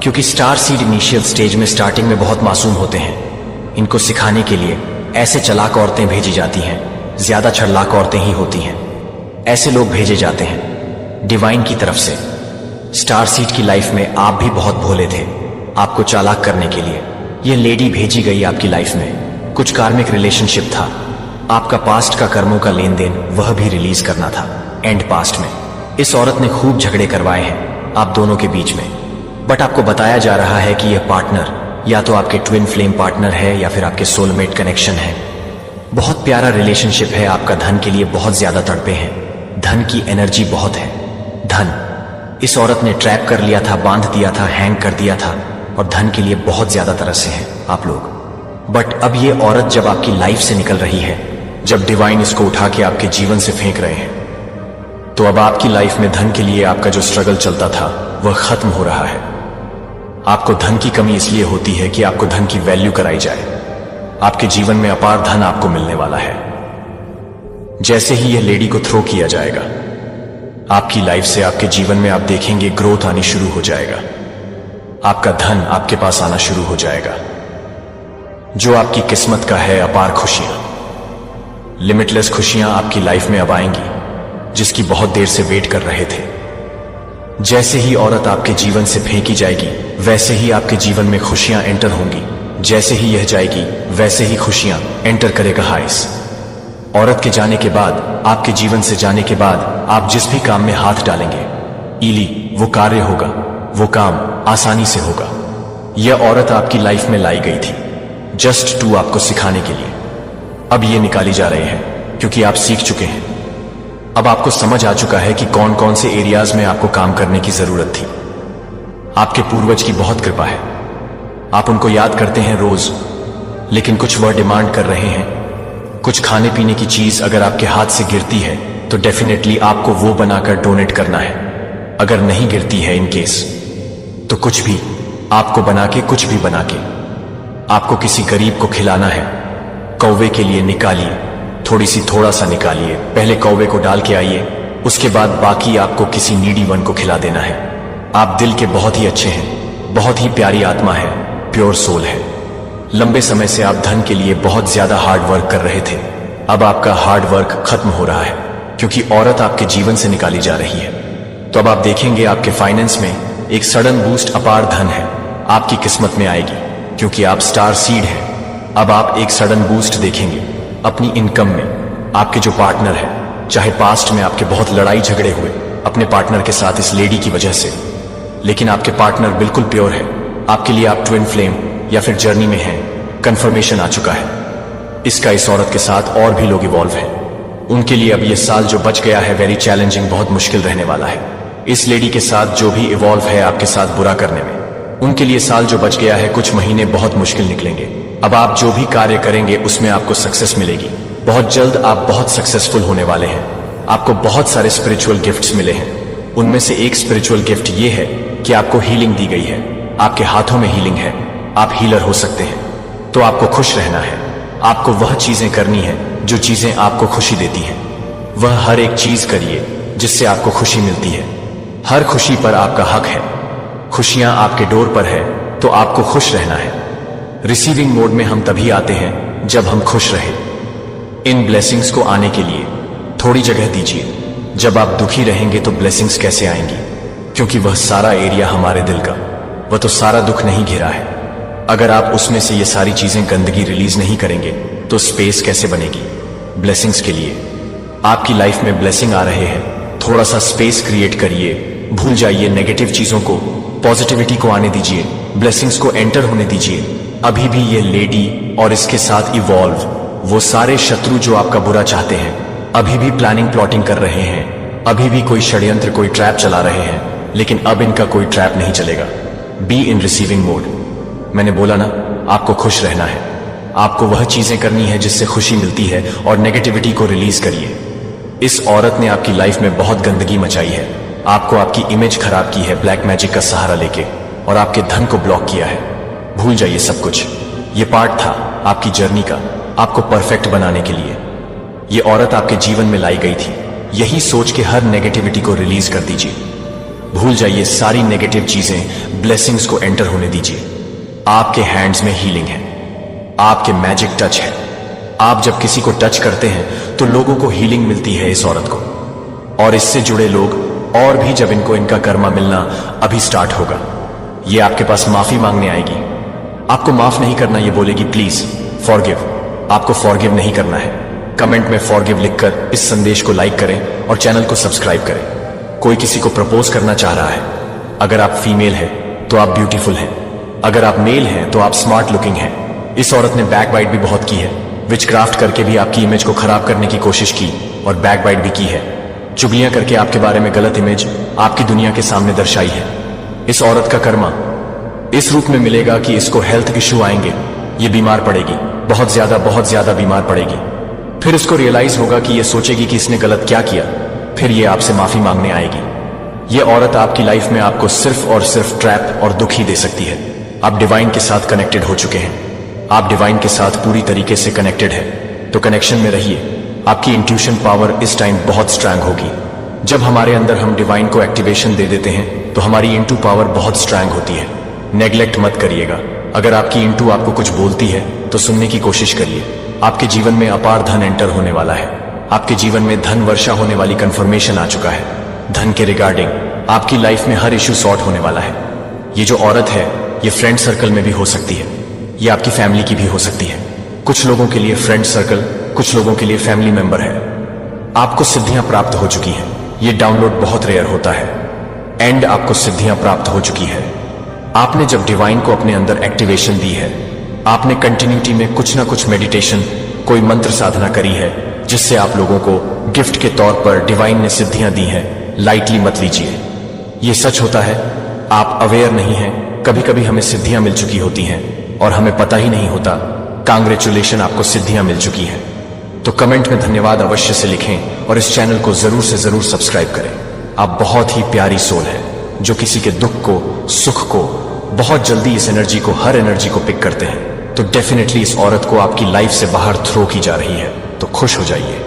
क्योंकि स्टार सीड इनिशियल स्टेज में, स्टार्टिंग में बहुत मासूम होते हैं। इनको सिखाने के लिए ऐसे चालाक औरतें भेजी जाती हैं। ज्यादा छलाक औरतें ही होती हैं। ऐसे लोग भेजे जाते हैं डिवाइन की तरफ से। स्टार सीड की लाइफ में आप भी बहुत भोले थे। आपको चालाक करने के लिए ये लेडी भेजी गई आपकी लाइफ में। कुछ कार्मिक रिलेशनशिप था, आपका पास्ट का कर्मों का लेन देन वह भी रिलीज करना था एंड पास्ट में। इस औरत ने खूब झगड़े करवाए हैं आप दोनों के बीच में, बट आपको बताया जा रहा है कि यह पार्टनर या तो आपके ट्विन फ्लेम पार्टनर है या फिर आपके सोलमेट कनेक्शन है। बहुत प्यारा रिलेशनशिप है आपका। धन के लिए बहुत ज्यादा तड़पे हैं, धन की एनर्जी बहुत है। धन इस औरत ने ट्रैप कर लिया था, बांध दिया था, हैंग कर दिया था और धन के लिए बहुत ज्यादा तरसे हैं आप लोग। बट अब ये औरत जब आपकी लाइफ से निकल रही है, जब डिवाइन इसको उठा के आपके जीवन से फेंक रहे हैं, तो अब आपकी लाइफ में धन के लिए आपका जो स्ट्रगल चलता था वह खत्म हो रहा है। आपको धन की कमी इसलिए होती है कि आपको धन की वैल्यू कराई जाए। आपके जीवन में अपार धन आपको मिलने वाला है। जैसे ही यह लेडी को थ्रो किया जाएगा, आपकी लाइफ से आपके जीवन में आप देखेंगे ग्रोथ आनी शुरू हो जाएगा। आपका धन आपके पास आना शुरू हो जाएगा। जो आपकी किस्मत का है, अपार खुशियां, लिमिटलेस खुशियां आपकी लाइफ में अब आएंगी, जिसकी बहुत देर से वेट कर रहे थे। जैसे ही औरत आपके जीवन से फेंकी जाएगी, वैसे ही आपके जीवन में खुशियां एंटर होंगी। जैसे ही यह जाएगी, वैसे ही खुशियां एंटर करेगा हाइस। औरत के जाने के बाद, आपके जीवन से जाने के बाद, आप जिस भी काम में हाथ डालेंगे, इली वो कार्य होगा, वो काम आसानी से होगा। यह औरत आपकी लाइफ में लाई गई थी जस्ट टू आपको सिखाने के लिए। अब ये निकाली जा रही है क्योंकि आप सीख चुके हैं। अब आपको समझ आ चुका है कि कौन कौन से एरियाज में आपको काम करने की जरूरत थी। आपके पूर्वज की बहुत कृपा है, आप उनको याद करते हैं रोज, लेकिन कुछ वह डिमांड कर रहे हैं। कुछ खाने पीने की चीज अगर आपके हाथ से गिरती है तो डेफिनेटली आपको वो बनाकर डोनेट करना है। अगर नहीं गिरती है इन केस, तो कुछ भी आपको बना के, कुछ भी बना के आपको किसी गरीब को खिलाना है। कौवे के लिए निकालिए, थोड़ा सा निकालिए, पहले कौवे को डाल के आइए, उसके बाद बाकी आपको किसी नीडी वन को खिला देना है। आप दिल के बहुत ही अच्छे हैं, बहुत ही प्यारी आत्मा है, प्योर सोल है। लंबे समय से आप धन के लिए बहुत ज्यादा हार्ड वर्क कर रहे थे। अब आपका हार्ड वर्क खत्म हो रहा है क्योंकि औरत आपके जीवन से निकाली जा रही है। तो अब आप देखेंगे आपके फाइनेंस में एक सडन बूस्ट, अपार धन है आपकी किस्मत में आएगी क्योंकि आप स्टार सीड हैं। अब आप एक सडन बूस्ट देखेंगे अपनी इनकम में। आपके जो पार्टनर है, चाहे पास्ट में आपके बहुत लड़ाई झगड़े हुए अपने पार्टनर के साथ इस लेडी की वजह से, लेकिन आपके पार्टनर बिल्कुल प्योर है आपके लिए। आप ट्विन फ्लेम या फिर जर्नी में हैं, कंफर्मेशन आ चुका है इसका। इस औरत के साथ और भी लोग इवॉल्व हैं। उनके लिए अब ये साल जो बच गया है वेरी चैलेंजिंग, बहुत मुश्किल रहने वाला है। इस लेडी के साथ जो भी इवॉल्व है आपके साथ बुरा करने में, उनके लिए साल जो बच गया है, कुछ महीने बहुत मुश्किल निकलेंगे। अब आप जो भी कार्य करेंगे उसमें आपको सक्सेस मिलेगी। बहुत जल्द आप बहुत सक्सेसफुल होने वाले हैं। आपको बहुत सारे स्पिरिचुअल गिफ्ट्स मिले हैं। उनमें से एक स्पिरिचुअल गिफ्ट ये है कि आपको हीलिंग दी गई है। आपके हाथों में हीलिंग है, आप हीलर हो सकते हैं। तो आपको खुश रहना है, आपको वह चीजें करनी है जो चीजें आपको खुशी देती हैं। वह हर एक चीज करिए जिससे आपको खुशी मिलती है। हर खुशी पर आपका हक है। खुशियां आपके डोर पर है तो आपको खुश रहना है। रिसीविंग मोड में हम तभी आते हैं जब हम खुश रहे। इन ब्लेसिंग्स को आने के लिए थोड़ी जगह दीजिए। जब आप दुखी रहेंगे तो ब्लेसिंग्स कैसे आएंगी? क्योंकि वह सारा एरिया हमारे दिल का, वह तो सारा दुख नहीं घिरा है। अगर आप उसमें से ये सारी चीजें, गंदगी रिलीज नहीं करेंगे तो स्पेस कैसे बनेगी ब्लेसिंग्स के लिए? आपकी लाइफ में ब्लेसिंग आ रहे हैं, थोड़ा सा स्पेस क्रिएट करिए। भूल जाइए नेगेटिव चीजों को, पॉजिटिविटी को आने दीजिए, ब्लेसिंग्स को एंटर होने दीजिए। अभी भी ये लेडी और इसके साथ इवॉल्व वो सारे शत्रु जो आपका बुरा चाहते हैं, अभी भी प्लानिंग प्लॉटिंग कर रहे हैं, अभी भी कोई षड्यंत्र, कोई ट्रैप चला रहे हैं, लेकिन अब इनका कोई ट्रैप नहीं चलेगा। Be in receiving mode. मैंने बोला ना, आपको खुश रहना है। आपको वह चीजें करनी है जिससे खुशी मिलती है और नेगेटिविटी को रिलीज करिए। इस औरत ने आपकी लाइफ में बहुत गंदगी मचाई है, आपको आपकी इमेज खराब की है ब्लैक मैजिक का सहारा लेके, और आपके धन को ब्लॉक किया है। भूल जाइए सब कुछ, ये पार्ट था आपकी जर्नी का, आपको परफेक्ट बनाने के लिए। ये औरत आपके जीवन में लाई गई थी। यही सोच के हर नेगेटिविटी को रिलीज कर दीजिए। भूल जाइए सारी नेगेटिव चीजें, ब्लेसिंग्स को एंटर होने दीजिए। आपके हैंड्स में हीलिंग है, आपके मैजिक टच है। आप जब किसी को टच करते हैं तो लोगों को हीलिंग मिलती है इस औरत को, और इससे जुड़े लोग और भी जब इनको इनका कर्मा मिलना अभी स्टार्ट होगा। ये आपके पास माफी मांगने आएगी, आपको माफ नहीं करना ये बोलेगी प्लीज फॉरगिव, आपको फॉरगिव नहीं करना है। कमेंट में फॉरगिव लिखकर इस संदेश को लाइक करें और चैनल को सब्सक्राइब करें। कोई किसी को प्रपोज करना चाह रहा है, अगर आप फीमेल हैं तो आप ब्यूटीफुल हैं, अगर आप मेल हैं तो आप स्मार्ट लुकिंग हैं। इस औरत ने बैकबाइट भी बहुत की है, विचक्राफ्ट करके भी आपकी इमेज को खराब करने की कोशिश की और बैकबाइट भी की है। चुगलियां करके आपके बारे में गलत इमेज आपकी दुनिया के सामने दर्शाई है। इस औरत का कर्मा इस रूप में मिलेगा कि इसको हेल्थ इश्यू आएंगे, ये बीमार पड़ेगी, बहुत ज्यादा बीमार पड़ेगी। फिर इसको रियलाइज होगा कि ये सोचेगी कि इसने गलत क्या किया, फिर ये आपसे माफी मांगने आएगी। ये औरत आपकी लाइफ में आपको सिर्फ और सिर्फ ट्रैप और दुख ही दे सकती है। आप डिवाइन के साथ कनेक्टेड हो चुके हैं, आप डिवाइन के साथ पूरी तरीके से कनेक्टेड है, तो कनेक्शन में रहिए। आपकी इंट्यूशन पावर इस टाइम बहुत स्ट्रांग होगी। जब हमारे अंदर हम डिवाइन को एक्टिवेशन दे देते हैं तो हमारी इंटू पावर बहुत स्ट्रांग होती है। नेग्लेक्ट मत करिएगा। अगर आपकी इंटू आपको कुछ बोलती है तो सुनने की कोशिश करिए। आपके जीवन में अपार धन एंटर होने वाला है, आपके जीवन में धन वर्षा होने वाली कंफर्मेशन आ चुका है। धन के रिगार्डिंग आपकी लाइफ में हर इश्यू सॉर्ट होने वाला है। ये जो औरत है ये फ्रेंड सर्कल में भी हो सकती है, ये आपकी फैमिली की भी हो सकती है। कुछ लोगों के लिए फ्रेंड सर्कल, कुछ लोगों के लिए फैमिली मेंबर है। आपको सिद्धियां प्राप्त हो चुकी हैं, ये डाउनलोड बहुत रेयर होता है। एंड आपको सिद्धियां प्राप्त हो चुकी है। आपने जब डिवाइन को अपने अंदर एक्टिवेशन दी है, आपने कंटिन्यूटी में कुछ ना कुछ मेडिटेशन, कोई मंत्र साधना करी है जिससे आप लोगों को गिफ्ट के तौर पर डिवाइन ने सिद्धियां दी हैं। लाइटली मत लीजिए, ये सच होता है। आप अवेयर नहीं हैं, कभी कभी हमें सिद्धियां मिल चुकी होती हैं और हमें पता ही नहीं होता। कांग्रेचुलेशन, आपको सिद्धियां मिल चुकी हैं। तो कमेंट में धन्यवाद अवश्य से लिखें और इस चैनल को जरूर से जरूर सब्सक्राइब करें। आप बहुत ही प्यारी सोल है जो किसी के दुख को, सुख को, बहुत जल्दी इस एनर्जी को, हर एनर्जी को पिक करते हैं। तो डेफिनेटली इस औरत को आपकी लाइफ से बाहर थ्रो की जा रही है, तो खुश हो जाइए।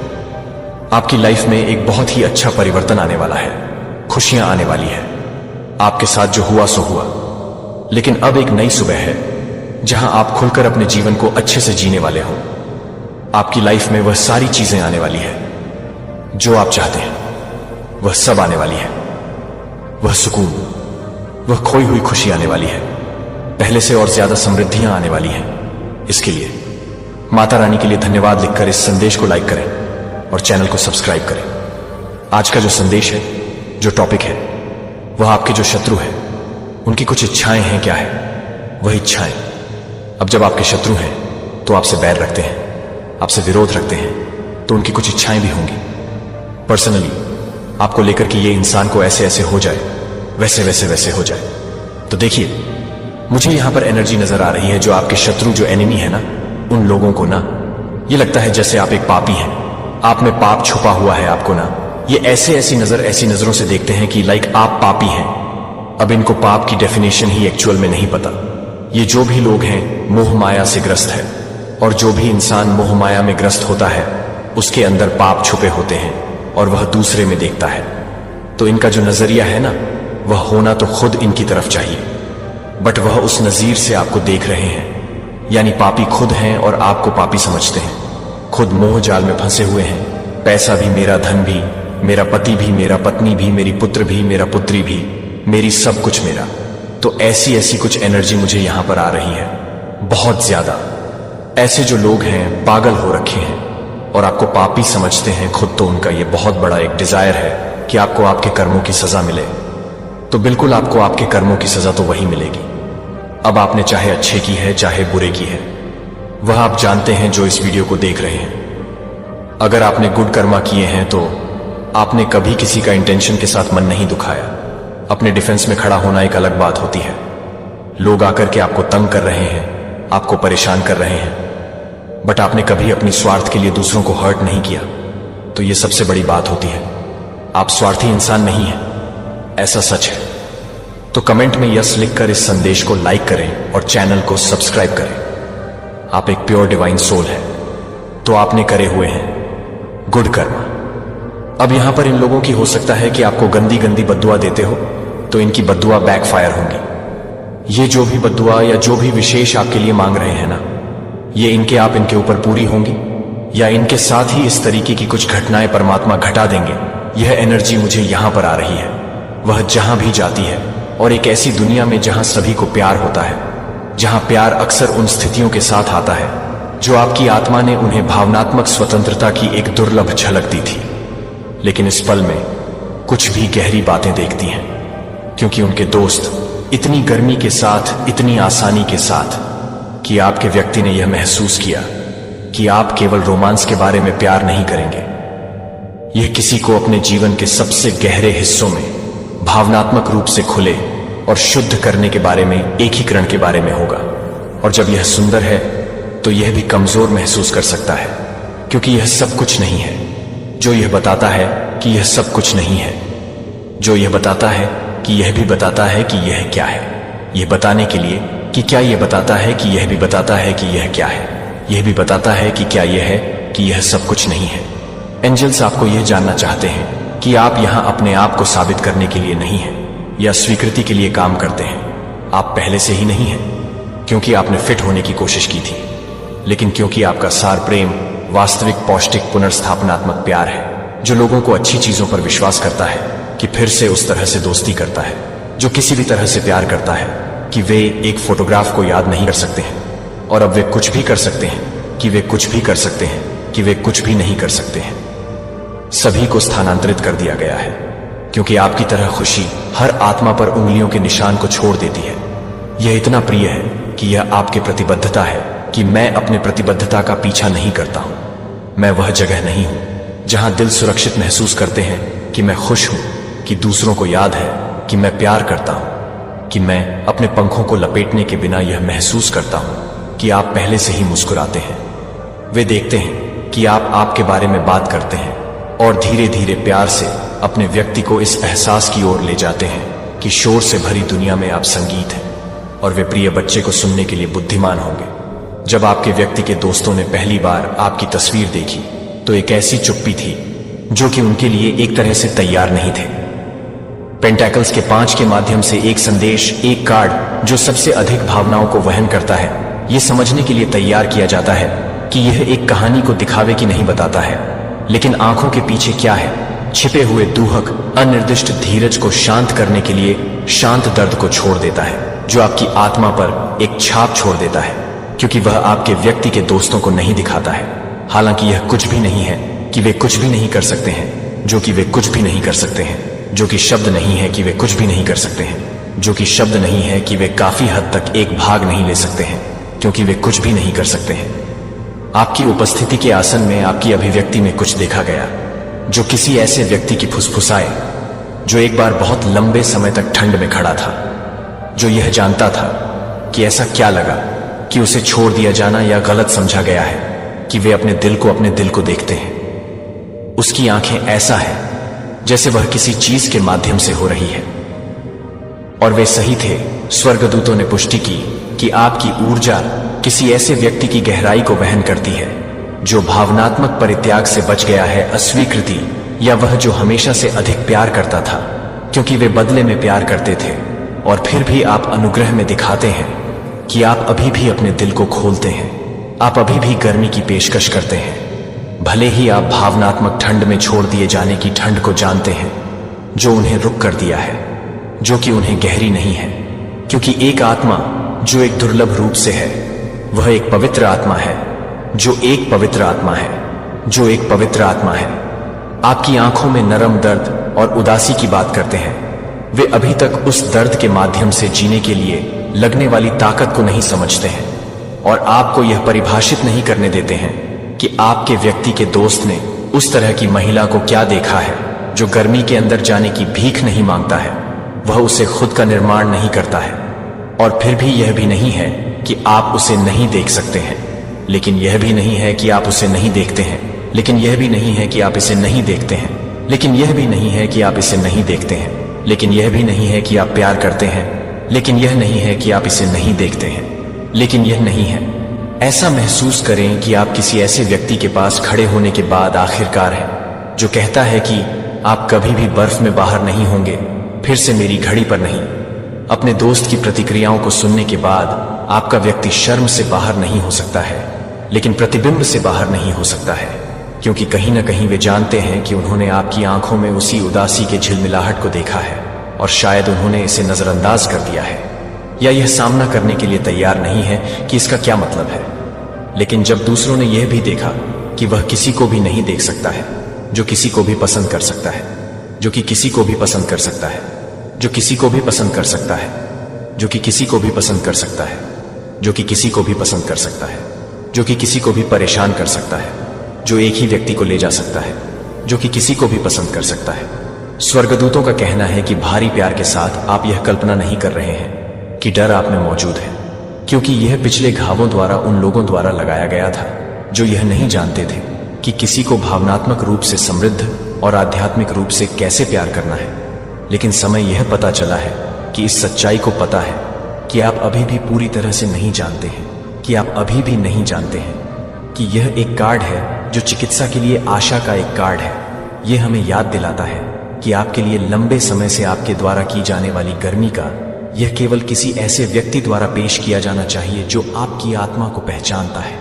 आपकी लाइफ में एक बहुत ही अच्छा परिवर्तन आने वाला है, खुशियां आने वाली है। आपके साथ जो हुआ सो हुआ, लेकिन अब एक नई सुबह है जहां आप खुलकर अपने जीवन को अच्छे से जीने वाले हो। आपकी लाइफ में वह सारी चीजें आने वाली है जो आप चाहते हैं, वह सब आने वाली है। वह सुकून, वह खोई हुई खुशी आने वाली है, पहले से और ज्यादा समृद्धियां आने वाली हैं। इसके लिए माता रानी के लिए धन्यवाद लिखकर इस संदेश को लाइक करें और चैनल को सब्सक्राइब करें। आज का जो संदेश है, जो टॉपिक है, वह आपके जो शत्रु है उनकी कुछ इच्छाएं हैं। क्या है वह इच्छाएं? अब जब आपके शत्रु हैं तो आपसे बैर रखते हैं, आपसे विरोध रखते हैं, तो उनकी कुछ इच्छाएं भी होंगी। पर्सनली आपको लेकर कि ये इंसान को ऐसे ऐसे हो जाए, वैसे वैसे वैसे हो जाए। तो देखिए, मुझे यहां पर एनर्जी नजर आ रही है जो आपके शत्रु, जो एनिमी है ना, उन लोगों को ना ये लगता है जैसे आप एक पापी हैं, आप में पाप छुपा हुआ है। आपको ना ये ऐसी नजरों से देखते हैं कि लाइक आप पापी हैं। अब इनको पाप की डेफिनेशन ही एक्चुअल में नहीं पता। ये जो भी लोग हैं मोह माया से ग्रस्त है, और जो भी इंसान मोह माया में ग्रस्त होता है उसके अंदर पाप छुपे होते हैं और वह दूसरे में देखता है। तो इनका जो नजरिया है ना, वह होना तो खुद इनकी तरफ चाहिए, बट वह उस नजीर से आपको देख रहे हैं, यानी पापी खुद हैं और आपको पापी समझते हैं। खुद मोह जाल में फंसे हुए हैं। पैसा भी मेरा, धन भी मेरा, पति भी मेरा, पत्नी भी मेरी, पुत्र भी मेरा, पुत्री भी मेरी, सब कुछ मेरा। तो ऐसी कुछ एनर्जी मुझे यहां पर आ रही है, बहुत ज्यादा। ऐसे जो लोग हैं पागल हो रखे हैं और आपको पापी समझते हैं खुद, तो उनका ये बहुत बड़ा एक डिजायर है कि आपको आपके कर्मों की सजा मिले। तो बिल्कुल आपको आपके कर्मों की सजा तो वही मिलेगी। अब आपने चाहे अच्छे की है चाहे बुरे की है, वह आप जानते हैं जो इस वीडियो को देख रहे हैं। अगर आपने गुड कर्मा किए हैं तो आपने कभी किसी का इंटेंशन के साथ मन नहीं दुखाया। अपने डिफेंस में खड़ा होना एक अलग बात होती है। लोग आकर के आपको तंग कर रहे हैं, आपको परेशान कर रहे हैं, बट आपने कभी अपनी स्वार्थ के लिए दूसरों को हर्ट नहीं किया, तो यह सबसे बड़ी बात होती है। आप स्वार्थी इंसान नहीं हैं, ऐसा सच है। तो कमेंट में यस लिखकर इस संदेश को लाइक करें और चैनल को सब्सक्राइब करें। आप एक प्योर डिवाइन सोल है, तो आपने करे हुए हैं गुड कर्मा। अब यहां पर इन लोगों की हो सकता है कि आपको गंदी गंदी बद्दुआ देते हो, तो इनकी बद्दुआ बैकफायर होंगी। ये जो भी बद्दुआ या जो भी विशेष आपके लिए मांग रहे हैं ना, ये इनके ऊपर पूरी होंगी, या इनके साथ ही इस तरीके की कुछ घटनाएं परमात्मा घटा देंगे। यह एनर्जी मुझे यहां पर आ रही है। वह जहां भी जाती है और एक ऐसी दुनिया में जहां सभी को प्यार होता है, जहां प्यार अक्सर उन स्थितियों के साथ आता है जो आपकी आत्मा ने उन्हें भावनात्मक स्वतंत्रता की एक दुर्लभ झलक दी थी। लेकिन इस पल में कुछ भी गहरी बातें देखती हैं, क्योंकि उनके दोस्त इतनी गर्मी के साथ, इतनी आसानी के साथ कि आपके व्यक्ति ने यह महसूस किया कि आप केवल रोमांस के बारे में प्यार नहीं करेंगे। यह किसी को अपने जीवन के सबसे गहरे हिस्सों में भावनात्मक रूप से खुले और शुद्ध करने के बारे में, एकीकरण के बारे में होगा। और जब यह सुंदर है तो यह भी कमजोर महसूस कर सकता है, क्योंकि यह सब कुछ नहीं है जो यह बताता है कि यह सब कुछ नहीं है, जो यह बताता है कि यह भी बताता है कि यह क्या है। यह बताने के लिए कि क्या यह बताता है कि यह भी बताता है कि यह क्या है। यह भी बताता है कि क्या यह है कि यह सब कुछ नहीं है। एंजल्स आपको यह जानना चाहते हैं कि आप यहां अपने आप को साबित करने के लिए नहीं हैं या स्वीकृति के लिए काम करते हैं। आप पहले से ही नहीं हैं, क्योंकि आपने फिट होने की कोशिश की थी, लेकिन क्योंकि आपका सार प्रेम वास्तविक, पौष्टिक, पुनर्स्थापनात्मक प्यार है, जो लोगों को अच्छी चीजों पर विश्वास करता है कि फिर से उस तरह से दोस्ती करता है, जो किसी भी तरह से प्यार करता है कि वे एक फोटोग्राफ को याद नहीं कर सकते हैं और अब वे कुछ भी कर सकते हैं, कि वे कुछ भी कर सकते हैं, कि वे कुछ भी नहीं कर सकते हैं। सभी को स्थानांतरित कर दिया गया है, क्योंकि आपकी तरह खुशी हर आत्मा पर उंगलियों के निशान को छोड़ देती है। यह इतना प्रिय है कि यह आपके प्रतिबद्धता है कि मैं अपने प्रतिबद्धता का पीछा नहीं करता हूं। मैं वह जगह नहीं हूं जहां दिल सुरक्षित महसूस करते हैं कि मैं खुश हूं, कि दूसरों को याद है कि मैं प्यार करता हूं, कि मैं अपने पंखों को लपेटने के बिना यह महसूस करता हूं कि आप पहले से ही मुस्कुराते हैं। वे देखते हैं कि आप आपके बारे में बात करते हैं और धीरे धीरे प्यार से अपने व्यक्ति को इस एहसास की ओर ले जाते हैं कि शोर से भरी दुनिया में आप संगीत हैं और वे प्रिय बच्चे को सुनने के लिए बुद्धिमान होंगे। जब आपके व्यक्ति के दोस्तों ने पहली बार आपकी तस्वीर देखी तो एक ऐसी चुप्पी थी जो कि उनके लिए एक तरह से तैयार नहीं थे। पेंटैकल्स के 5 के माध्यम से एक संदेश, एक कार्ड जो सबसे अधिक भावनाओं को वहन करता है, यह समझने के लिए तैयार किया जाता है कि यह एक कहानी को दिखावे की नहीं बताता है, लेकिन आंखों के पीछे क्या है, छिपे हुए दुहक, अनिर्दिष्ट धीरज को शांत करने के लिए शांत दर्द को छोड़ देता है, जो आपकी आत्मा पर एक छाप छोड़ देता है, क्योंकि वह आपके व्यक्ति के दोस्तों को नहीं दिखाता है। हालांकि यह कुछ भी नहीं है कि वे कुछ भी नहीं कर सकते हैं, जो कि वे कुछ भी नहीं कर सकते हैं, जो कि शब्द नहीं है कि वे कुछ भी नहीं कर सकते हैं, जो कि शब्द नहीं है कि वे काफी हद तक एक भाग नहीं ले सकते हैं, क्योंकि वे कुछ भी नहीं कर सकते हैं। आपकी उपस्थिति के आसन में आपकी अभिव्यक्ति में कुछ देखा गया जो किसी ऐसे व्यक्ति की फुसफुसाए जो एक बार बहुत लंबे समय तक ठंड में खड़ा था, जो यह जानता था कि ऐसा क्या लगा कि उसे छोड़ दिया जाना या गलत समझा गया है, कि वे अपने दिल को देखते हैं। उसकी आंखें ऐसा है जैसे वह किसी चीज के माध्यम से हो रही है। और वे सही थे। स्वर्गदूतों ने पुष्टि की कि आपकी ऊर्जा किसी ऐसे व्यक्ति की गहराई को वहन करती है जो भावनात्मक परित्याग से बच गया है, अस्वीकृति, या वह जो हमेशा से अधिक प्यार करता था, क्योंकि वे बदले में प्यार करते थे। और फिर भी आप अनुग्रह में दिखाते हैं कि आप अभी भी अपने दिल को खोलते हैं, आप अभी भी गर्मी की पेशकश करते हैं, भले ही आप भावनात्मक ठंड में छोड़ दिए जाने की ठंड को जानते हैं जो उन्हें रुक कर दिया है, जो कि उन्हें गहरी नहीं है, क्योंकि एक आत्मा जो एक दुर्लभ रूप से है, वह एक पवित्र आत्मा है, जो एक पवित्र आत्मा है, जो एक पवित्र आत्मा है। आपकी आंखों में नरम दर्द और उदासी की बात करते हैं। वे अभी तक उस दर्द के माध्यम से जीने के लिए लगने वाली ताकत को नहीं समझते हैं और आपको यह परिभाषित नहीं करने देते हैं कि आपके व्यक्ति के दोस्त ने उस तरह की महिला को क्या देखा है जो गर्मी के अंदर जाने की भीख नहीं मांगता है, वह उसे खुद का निर्माण नहीं करता है। और फिर भी यह भी नहीं है कि आप उसे नहीं देख सकते हैं, लेकिन यह भी नहीं है कि आप उसे नहीं देखते हैं, लेकिन यह भी नहीं है कि आप इसे नहीं देखते हैं, लेकिन यह भी नहीं है कि आप इसे नहीं देखते हैं, लेकिन यह भी नहीं है कि आप प्यार करते हैं, लेकिन यह नहीं है कि आप इसे नहीं देखते हैं, लेकिन यह नहीं है। ऐसा महसूस करें कि आप किसी ऐसे व्यक्ति के पास खड़े होने के बाद आखिरकार है जो कहता है कि आप कभी भी बर्फ में बाहर नहीं होंगे, फिर से मेरी घड़ी पर नहीं। अपने दोस्त की प्रतिक्रियाओं को सुनने के बाद आपका व्यक्ति शर्म से बाहर नहीं हो सकता है, लेकिन प्रतिबिंब से बाहर नहीं हो सकता है, क्योंकि कहीं ना कहीं वे जानते हैं कि उन्होंने आपकी आंखों में उसी उदासी के झिलमिलाहट को देखा है और शायद उन्होंने इसे नजरअंदाज कर दिया है या यह सामना करने के लिए तैयार नहीं है कि इसका क्या मतलब है। लेकिन जब दूसरों ने यह भी देखा कि वह किसी को भी नहीं देख सकता है जो किसी को भी पसंद कर सकता है, जो कि किसी को भी पसंद कर सकता है, जो किसी को भी पसंद कर सकता है, जो कि किसी को भी पसंद कर सकता है, जो कि किसी को भी पसंद कर सकता है, जो कि किसी को भी परेशान कर सकता है, जो एक ही व्यक्ति को ले जा सकता है, जो कि किसी को भी पसंद कर सकता है। स्वर्गदूतों का कहना है कि भारी प्यार के साथ आप यह कल्पना नहीं कर रहे हैं कि डर आप में मौजूद है, क्योंकि यह पिछले घावों द्वारा उन लोगों द्वारा लगाया गया था जो यह नहीं जानते थे कि किसी को भावनात्मक रूप से समृद्ध और आध्यात्मिक रूप से कैसे प्यार करना है। लेकिन समय यह पता चला है कि इस सच्चाई को पता है कि आप अभी भी पूरी तरह से नहीं जानते हैं, कि आप अभी भी नहीं जानते हैं कि यह एक कार्ड है जो चिकित्सा के लिए आशा का एक कार्ड है। यह हमें याद दिलाता है कि आपके लिए लंबे समय से आपके द्वारा की जाने वाली गर्मी का यह केवल किसी ऐसे व्यक्ति द्वारा पेश किया जाना चाहिए जो आपकी आत्मा को पहचानता है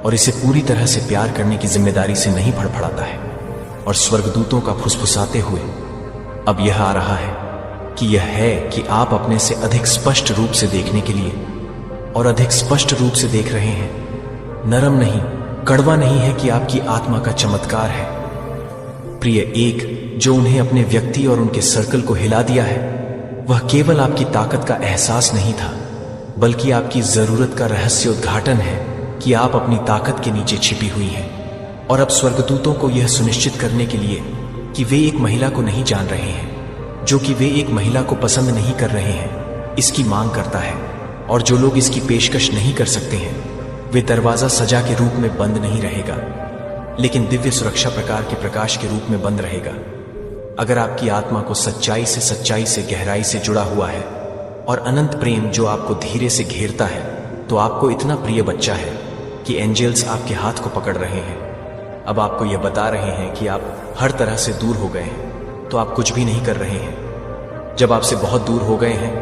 और इसे पूरी तरह से प्यार करने की जिम्मेदारी से नहीं फड़फड़ाता है। और स्वर्गदूतों का फुसफुसाते हुए अब यह आ रहा है कि यह है कि आप अपने से अधिक स्पष्ट रूप से देखने के लिए और अधिक स्पष्ट रूप से देख रहे हैं। नरम नहीं, कड़वा नहीं है कि आपकी आत्मा का चमत्कार है। प्रिय एक जो उन्हें अपने व्यक्ति और उनके सर्कल को हिला दिया है, वह केवल आपकी ताकत का एहसास नहीं था, बल्कि आपकी जरूरत का रहस्य उद्घाटन है कि आप अपनी ताकत के नीचे छिपी हुई हैं। और अब स्वर्गदूतों को यह सुनिश्चित करने के लिए कि वे एक महिला को नहीं जान रहे हैं, जो कि वे एक महिला को पसंद नहीं कर रहे हैं, इसकी मांग करता है। और जो लोग इसकी पेशकश नहीं कर सकते हैं, वे दरवाजा सजा के रूप में बंद नहीं रहेगा, लेकिन दिव्य सुरक्षा प्रकार के प्रकाश के रूप में बंद रहेगा। अगर आपकी आत्मा को सच्चाई से गहराई से जुड़ा हुआ है और अनंत प्रेम जो आपको धीरे से घेरता है, तो आपको इतना प्रिय बच्चा है कि एंजल्स आपके हाथ को पकड़ रहे हैं। अब आपको यह बता रहे हैं कि आप हर तरह से दूर हो गए हैं, तो आप कुछ भी नहीं कर रहे हैं। जब आपसे बहुत दूर हो गए हैं,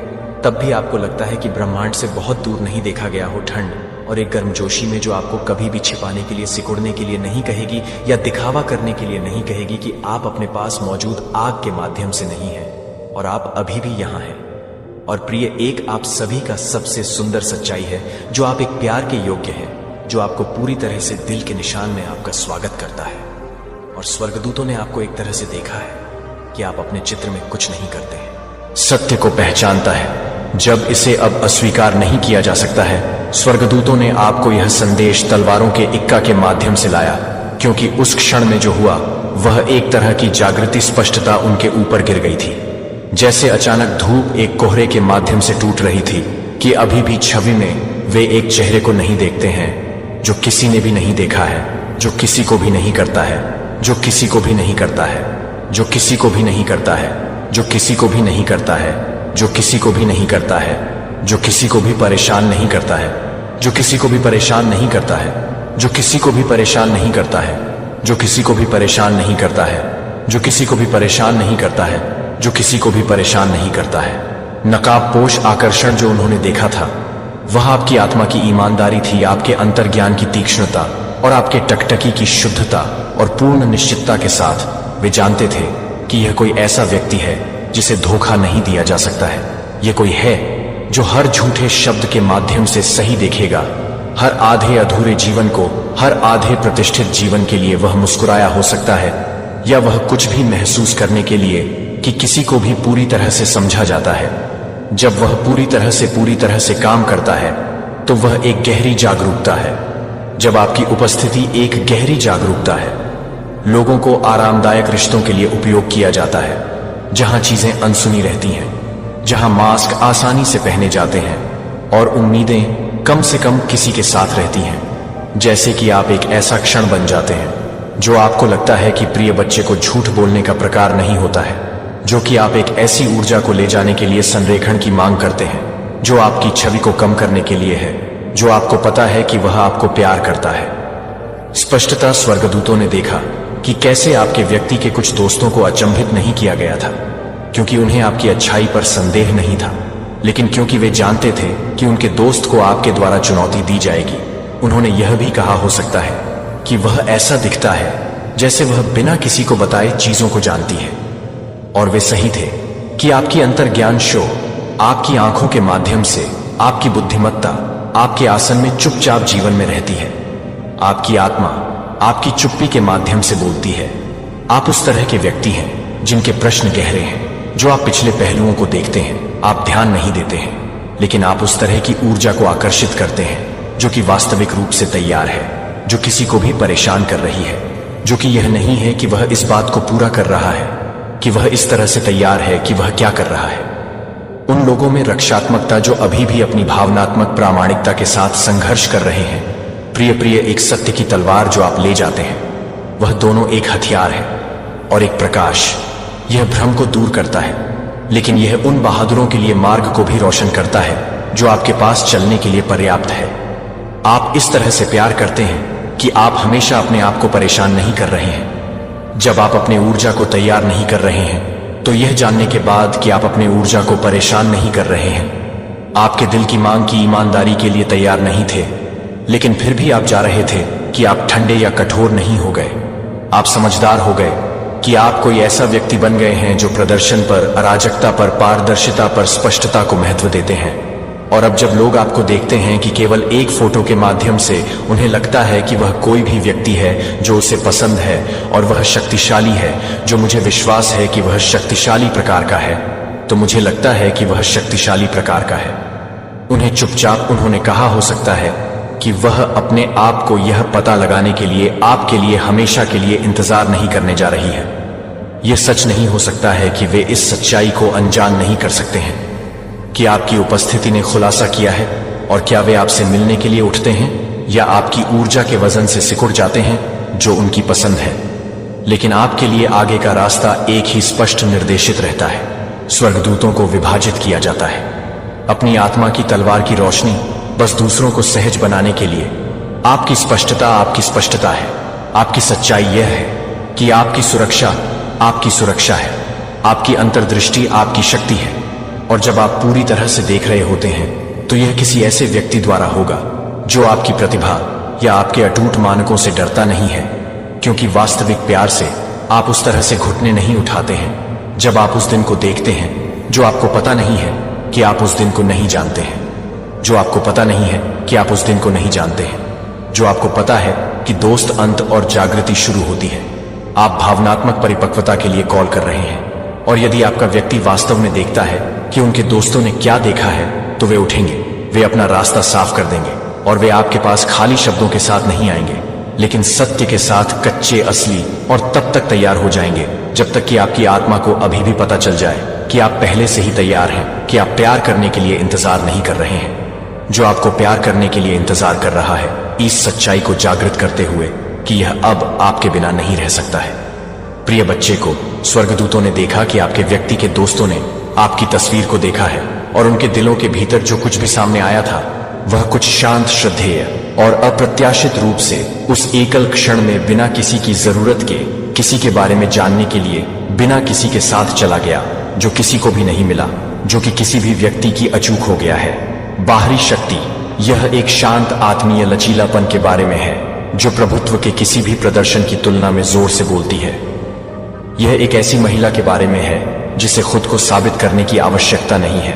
तब भी आपको लगता है कि ब्रह्मांड से बहुत दूर नहीं देखा गया हो ठंड और एक गर्मजोशी में जो आपको कभी भी छिपाने के लिए, सिकुड़ने के लिए नहीं कहेगी या दिखावा करने के लिए नहीं कहेगी कि आप अपने पास मौजूद आग के माध्यम से नहीं हैं और आप अभी भी यहां हैं। और प्रिय एक आप सभी का सबसे सुंदर सच्चाई है जो आप एक प्यार के योग्य हैं, जो आपको पूरी तरह से दिल के निशान में आपका स्वागत करता है। और स्वर्गदूतों ने आपको एक तरह से देखा है कि आप अपने चित्र में कुछ नहीं करते हैं, सत्य को पहचानता है। जब इसे अब अस्वीकार नहीं किया जा सकता है, स्वर्गदूतों ने आपको यह संदेश तलवारों के इक्का के माध्यम से लाया, क्योंकि उस क्षण में जो हुआ वह एक तरह की जागृति स्पष्टता उनके ऊपर गिर गई थी। जैसे अचानक धूप एक कोहरे के माध्यम से टूट रही थी कि अभी भी छवि में वे एक चेहरे को नहीं देखते हैं जो किसी ने भी नहीं देखा है, जो किसी को भी नहीं करता है, जो किसी को भी नहीं करता है, जो किसी को भी नहीं करता है, जो किसी को भी नहीं करता है, जो किसी को भी नहीं करता है, जो किसी को भी परेशान नहीं करता है, जो किसी को भी परेशान नहीं करता है, जो किसी को भी परेशान नहीं करता है, जो किसी को भी परेशान नहीं करता है, जो किसी को भी परेशान नहीं करता है, जो किसी को भी परेशान नहीं करता है। नकाबपोश आकर्षण जो उन्होंने देखा था, वह आपकी आत्मा की ईमानदारी थी, आपके अंतर्ज्ञान की तीक्ष्णता और आपके टकटकी की शुद्धता और पूर्ण निश्चितता के साथ वे जानते थे कि यह कोई ऐसा व्यक्ति है जिसे धोखा नहीं दिया जा सकता है। यह कोई है जो हर झूठे शब्द के माध्यम से सही देखेगा, हर आधे अधूरे जीवन को, हर आधे प्रतिष्ठित जीवन के लिए वह मुस्कुराया हो सकता है, या वह कुछ भी महसूस करने के लिए कि किसी को भी पूरी तरह से समझा जाता है। जब वह पूरी तरह से काम करता है, तो वह एक गहरी जागरूकता है। जब आपकी उपस्थिति एक गहरी जागरूकता है, लोगों को आरामदायक रिश्तों के लिए उपयोग किया जाता है, जहां चीजें अनसुनी रहती हैं, जहां मास्क आसानी से पहने जाते हैं और उम्मीदें कम से कम किसी के साथ रहती हैं। जैसे कि आप एक ऐसा क्षण बन जाते हैं जो आपको लगता है कि प्रिय बच्चे को झूठ बोलने का प्रकार नहीं होता है, जो कि आप एक ऐसी ऊर्जा को ले जाने के लिए संरेखण की मांग करते हैं जो आपकी छवि को कम करने के लिए है, जो आपको पता है कि वह आपको प्यार करता है। स्पष्टता स्वर्गदूतों ने देखा कि कैसे आपके व्यक्ति के कुछ दोस्तों को अचंभित नहीं किया गया था, क्योंकि उन्हें आपकी अच्छाई पर संदेह नहीं था, लेकिन क्योंकि वे जानते थे कि उनके दोस्त को आपके द्वारा चुनौती दी जाएगी। उन्होंने यह भी कहा हो सकता है कि वह ऐसा दिखता है जैसे वह बिना किसी को बताए चीजों को जानती है। और वे सही थे, कि आपकी अंतर्ज्ञान शो आपकी आंखों के माध्यम से आपकी बुद्धिमत्ता आपके आसन में चुपचाप जीवन में रहती है। आपकी आत्मा आपकी चुप्पी के माध्यम से बोलती है। आप उस तरह के व्यक्ति हैं जिनके प्रश्न गहरे हैं, जो आप पिछले पहलुओं को देखते हैं, आप ध्यान नहीं देते हैं, लेकिन आप उस तरह की ऊर्जा को आकर्षित करते हैं जो कि वास्तविक रूप से तैयार है, जो किसी को भी परेशान कर रही है, जो कि यह नहीं है कि वह इस बात को पूरा कर रहा है कि वह इस तरह से तैयार है कि वह क्या कर रहा है। उन लोगों में रक्षात्मकता जो अभी भी अपनी भावनात्मक प्रामाणिकता के साथ संघर्ष कर रहे हैं। प्रिय एक सत्य की तलवार जो आप ले जाते हैं, वह दोनों एक हथियार है और एक प्रकाश। यह भ्रम को दूर करता है, लेकिन यह उन बहादुरों के लिए मार्ग को भी रोशन करता है जो आपके पास चलने के लिए पर्याप्त है। आप इस तरह से प्यार करते हैं कि आप हमेशा अपने आप को परेशान नहीं कर रहे हैं। जब आप अपनी ऊर्जा को तैयार नहीं कर रहे हैं, तो यह जानने के बाद कि आप अपनी ऊर्जा को परेशान नहीं कर रहे हैं, आपके दिल की मांग की ईमानदारी के लिए तैयार नहीं थे, लेकिन फिर भी आप जा रहे थे कि आप ठंडे या कठोर नहीं हो गए। आप समझदार हो गए कि आप कोई ऐसा व्यक्ति बन गए हैं जो प्रदर्शन पर, अराजकता पर, पारदर्शिता पर, स्पष्टता को महत्व देते हैं। और अब जब लोग आपको देखते हैं कि केवल एक फोटो के माध्यम से उन्हें लगता है कि वह कोई भी व्यक्ति है जो उसे पसंद है और वह शक्तिशाली है, जो मुझे विश्वास है कि वह शक्तिशाली प्रकार का है, तो मुझे लगता है कि वह शक्तिशाली प्रकार का है। उन्हें चुपचाप उन्होंने कहा हो सकता है कि वह अपने आप को यह पता लगाने के लिए आपके लिए हमेशा के लिए इंतजार नहीं करने जा रही है। यह सच नहीं हो सकता है कि वे इस सच्चाई को अनजान नहीं कर सकते हैं कि आपकी उपस्थिति ने खुलासा किया है। और क्या वे आपसे मिलने के लिए उठते हैं या आपकी ऊर्जा के वजन से सिकुड़ जाते हैं जो उनकी पसंद है। लेकिन आपके लिए आगे का रास्ता एक ही स्पष्ट निर्देशित रहता है। स्वर्गदूतों को विभाजित किया जाता है अपनी आत्मा की तलवार की रोशनी, बस दूसरों को सहज बनाने के लिए। आपकी स्पष्टता है। आपकी सच्चाई यह है कि आपकी सुरक्षा है। आपकी अंतर्दृष्टि आपकी शक्ति है। और जब आप पूरी तरह से देख रहे होते हैं, तो यह किसी ऐसे व्यक्ति द्वारा होगा जो आपकी प्रतिभा या आपके अटूट मानकों से डरता नहीं है, क्योंकि वास्तविक प्यार से आप उस तरह से घुटने नहीं उठाते हैं जब आप उस दिन को देखते हैं जो आपको पता नहीं है कि आप उस दिन को नहीं जानते हैं, जो आपको पता नहीं है कि आप उस दिन को नहीं जानते हैं, जो आपको पता है कि दोस्त अंत और जागृति शुरू होती है। आप भावनात्मक परिपक्वता के लिए कॉल कर रहे हैं, और यदि आपका व्यक्ति वास्तव में देखता है कि उनके दोस्तों ने क्या देखा है, तो वे उठेंगे, वे अपना रास्ता साफ कर देंगे, और वे आपके पास खाली शब्दों के साथ नहीं आएंगे, लेकिन सत्य के साथ, कच्चे, असली, और तब तक तैयार हो जाएंगे जब तक कि आपकी आत्मा को अभी भी पता चल जाए कि आप पहले से ही तैयार हैं, कि आप प्यार करने के लिए इंतजार नहीं कर रहे हैं। जो आपको प्यार करने के लिए इंतजार कर रहा है, इस सच्चाई को जागृत करते हुए कि यह अब आपके बिना नहीं रह सकता है। प्रिय बच्चे को स्वर्गदूतों ने देखा कि आपके व्यक्ति के दोस्तों ने आपकी तस्वीर को देखा है, और उनके दिलों के भीतर जो कुछ भी सामने आया था, वह कुछ शांत, श्रद्धेय और अप्रत्याशित रूप से उस एकल क्षण में बिना किसी की जरूरत के, किसी के बारे में जानने के लिए, बिना किसी के साथ चला गया, जो किसी को भी नहीं मिला, जो कि किसी भी व्यक्ति की अचूक हो गया है। बाहरी शक्ति, यह एक शांत आत्मीय लचीलापन के बारे में है जो प्रभुत्व के किसी भी प्रदर्शन की तुलना में जोर से बोलती है। यह एक ऐसी महिला के बारे में है जिसे खुद को साबित करने की आवश्यकता नहीं है,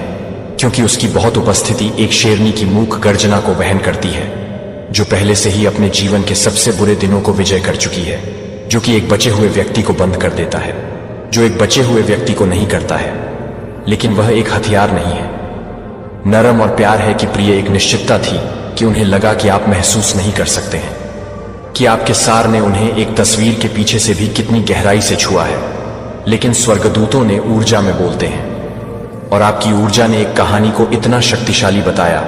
क्योंकि उसकी बहुत उपस्थिति एक शेरनी की मूक गर्जना को वहन करती है, जो पहले से ही अपने जीवन के सबसे बुरे दिनों को विजय कर चुकी है, जो कि एक बचे हुए व्यक्ति को बंद कर देता है, जो एक बचे हुए व्यक्ति को नहीं करता है, लेकिन वह एक हथियार नहीं है। नरम और प्यार है कि प्रिय एक निश्चितता थी कि उन्हें लगा कि आप महसूस नहीं कर सकते हैं, कि आपके सार ने उन्हें एक तस्वीर के पीछे से भी कितनी गहराई से छुआ है। लेकिन स्वर्गदूतों ने ऊर्जा में बोलते हैं, और आपकी ऊर्जा ने एक कहानी को इतना शक्तिशाली बताया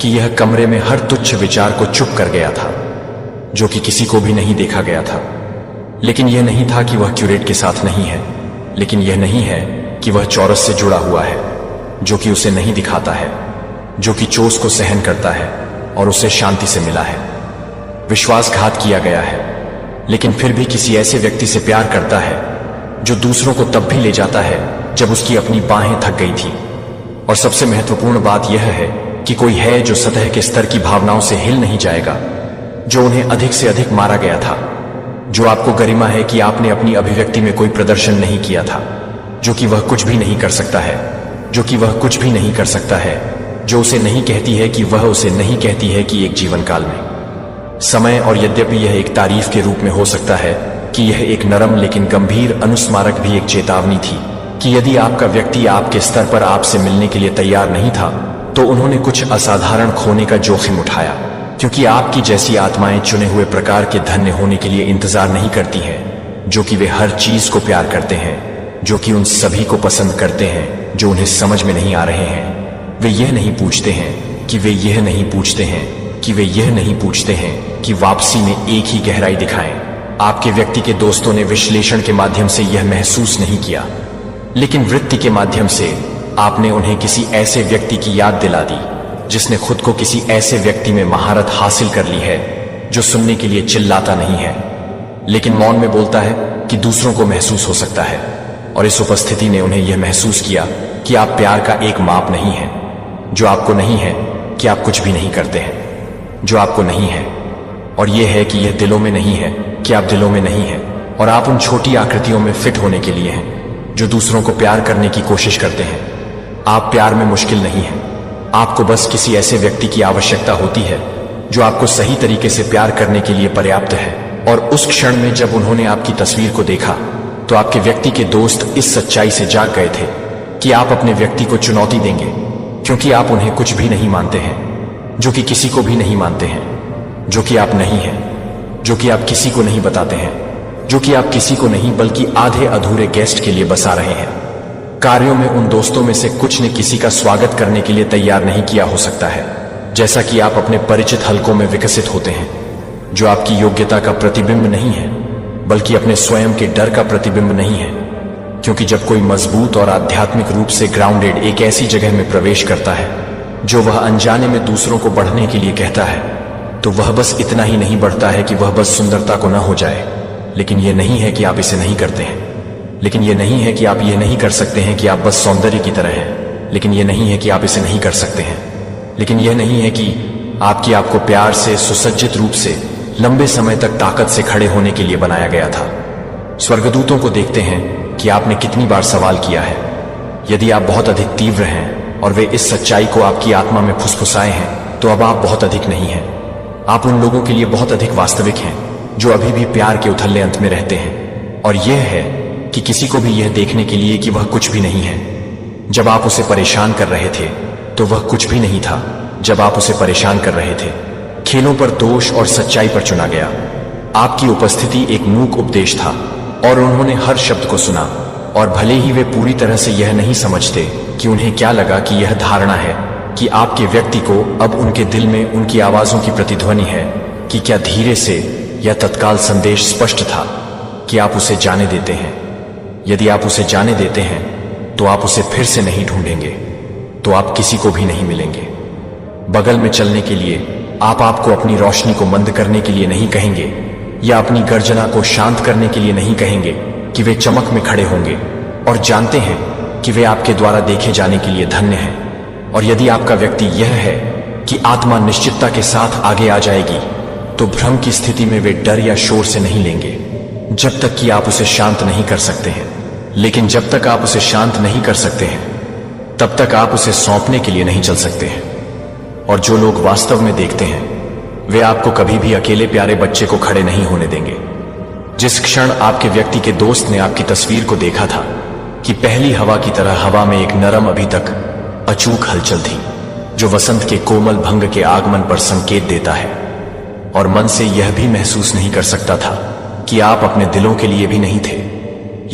कि यह कमरे में हर तुच्छ विचार को चुप कर गया था, जो कि किसी को भी नहीं देखा गया था। लेकिन यह नहीं था कि वह क्यूरेट के साथ नहीं है, लेकिन यह नहीं है कि वह चौरस से जुड़ा हुआ है, जो कि उसे नहीं दिखाता है, जो कि चोस को सहन करता है और उसे शांति से मिला है। विश्वासघात किया गया है, लेकिन फिर भी किसी ऐसे व्यक्ति से प्यार करता है जो दूसरों को तब भी ले जाता है जब उसकी अपनी बाहें थक गई थी। और सबसे महत्वपूर्ण बात यह है कि कोई है जो सतह के स्तर की भावनाओं से हिल नहीं जाएगा, जो उन्हें अधिक से अधिक मारा गया था, जो आपको गरिमा है कि आपने अपनी अभिव्यक्ति में कोई प्रदर्शन नहीं किया था, जो कि वह कुछ भी नहीं कर सकता है, जो कि वह कुछ भी नहीं कर सकता है, जो उसे नहीं कहती है कि वह उसे नहीं कहती है कि एक जीवन काल में समय। और यद्यपि यह एक तारीफ के रूप में हो सकता है कि यह एक नरम लेकिन गंभीर अनुस्मारक भी एक चेतावनी थी कि यदि आपका व्यक्ति आपके स्तर पर आपसे मिलने के लिए तैयार नहीं था तो उन्होंने कुछ असाधारण खोने का जोखिम उठाया, क्योंकि आपकी जैसी आत्माएं चुने हुए प्रकार के धन्य होने के लिए इंतजार नहीं करती हैं, जो कि वे हर चीज को प्यार करते हैं, जो कि उन सभी को पसंद करते हैं जो उन्हें समझ में नहीं आ रहे हैं। वे यह नहीं पूछते हैं कि वे यह नहीं पूछते हैं कि वे यह नहीं पूछते हैं कि वापसी में एक ही गहराई दिखाएं। आपके व्यक्ति के दोस्तों ने विश्लेषण के माध्यम से यह महसूस नहीं किया, लेकिन वृत्ति के माध्यम से आपने उन्हें किसी ऐसे व्यक्ति की याद दिला दी जिसने खुद को किसी ऐसे व्यक्ति में महारत हासिल कर ली है जो सुनने के लिए चिल्लाता नहीं है लेकिन मौन में बोलता है कि दूसरों को महसूस हो सकता है। और इस उपस्थिति ने उन्हें यह महसूस किया कि आप प्यार का एक माप नहीं है, जो आपको नहीं है कि आप कुछ भी नहीं करते हैं, जो आपको नहीं है और यह है कि यह दिलों में नहीं है कि आप दिलों में नहीं हैं, और आप उन छोटी आकृतियों में फिट होने के लिए हैं जो दूसरों को प्यार करने की कोशिश करते हैं। आप प्यार में मुश्किल नहीं हैं, आपको बस किसी ऐसे व्यक्ति की आवश्यकता होती है जो आपको सही तरीके से प्यार करने के लिए पर्याप्त है। और उस क्षण में जब उन्होंने आपकी तस्वीर को देखा तो आपके व्यक्ति के दोस्त इस सच्चाई से जाग गए थे कि आप अपने व्यक्ति को चुनौती देंगे, क्योंकि आप उन्हें कुछ भी नहीं मानते हैं, जो कि किसी को भी नहीं मानते हैं, जो कि आप नहीं हैं, जो कि आप किसी को नहीं बताते हैं, जो कि आप किसी को नहीं बल्कि आधे अधूरे गेस्ट के लिए बसा रहे हैं। कार्यों में उन दोस्तों में से कुछ ने किसी का स्वागत करने के लिए तैयार नहीं किया हो सकता है, जैसा कि आप अपने परिचित हलकों में विकसित होते हैं, जो आपकी योग्यता का प्रतिबिंब नहीं है बल्कि अपने स्वयं के डर का प्रतिबिंब नहीं है। क्योंकि जब कोई मजबूत और आध्यात्मिक रूप से ग्राउंडेड एक ऐसी जगह में प्रवेश करता है जो वह अनजाने में दूसरों को बढ़ने के लिए कहता है, तो वह बस इतना ही नहीं बढ़ता है कि वह बस सुंदरता को न हो जाए। लेकिन यह नहीं है कि आप इसे नहीं करते हैं, लेकिन यह नहीं है कि आप ये नहीं कर सकते हैं कि आप बस सौंदर्य की तरह हैं, लेकिन यह नहीं है कि आप इसे नहीं कर सकते हैं, लेकिन यह नहीं है कि आपको प्यार से सुसज्जित रूप से लंबे समय तक ताकत से खड़े होने के लिए बनाया गया था। स्वर्गदूतों को देखते हैं कि आपने कितनी बार सवाल किया है। यदि आप बहुत अधिक तीव्र हैं और वे इस सच्चाई को आपकी आत्मा में फुसफुसाए हैं, तो अब आप बहुत अधिक नहीं हैं। आप उन लोगों के लिए बहुत अधिक वास्तविक हैं जो अभी भी प्यार के उथले अंत में रहते हैं। और यह है कि किसी को भी यह देखने के लिए कि वह कुछ भी नहीं है। जब आप उसे परेशान कर रहे थे तो वह कुछ भी नहीं था। जब आप उसे परेशान कर रहे थे, खेलों पर दोष और सच्चाई पर चुना गया। आपकी उपस्थिति एक मूक उपदेश था और उन्होंने हर शब्द को सुना। और भले ही वे पूरी तरह से यह नहीं समझते कि उन्हें क्या लगा कि यह धारणा है कि आपके व्यक्ति को अब उनके दिल में उनकी आवाजों की प्रतिध्वनि है, कि क्या धीरे से या तत्काल संदेश स्पष्ट था कि आप उसे जाने देते हैं। यदि आप उसे जाने देते हैं तो आप उसे फिर से नहीं ढूंढेंगे, तो आप किसी को भी नहीं मिलेंगे। बगल में चलने के लिए आप आपको अपनी रोशनी को मंद करने के लिए नहीं कहेंगे, या अपनी गर्जना को शांत करने के लिए नहीं कहेंगे कि वे चमक में खड़े होंगे और जानते हैं कि वे आपके द्वारा देखे जाने के लिए धन्य हैं। और यदि आपका व्यक्ति यह है कि आत्मा निश्चितता के साथ आगे आ जाएगी, तो भ्रम की स्थिति में वे डर या शोर से नहीं लेंगे जब तक कि आप उसे शांत नहीं कर सकते हैं। लेकिन जब तक आप उसे शांत नहीं कर सकते हैं, तब तक आप उसे सौंपने के लिए नहीं चल सकते हैं। और जो लोग वास्तव में देखते हैं, वे आपको कभी भी अकेले प्यारे बच्चे को खड़े नहीं होने देंगे। जिस क्षण आपके व्यक्ति के दोस्त ने आपकी तस्वीर को देखा था कि पहली हवा की तरह हवा में एक नरम अभी तक अचूक हलचल थी, जो वसंत के कोमल भंग के आगमन पर संकेत देता है, और मन से यह भी महसूस नहीं कर सकता था कि आप अपने दिलों के लिए भी नहीं थे,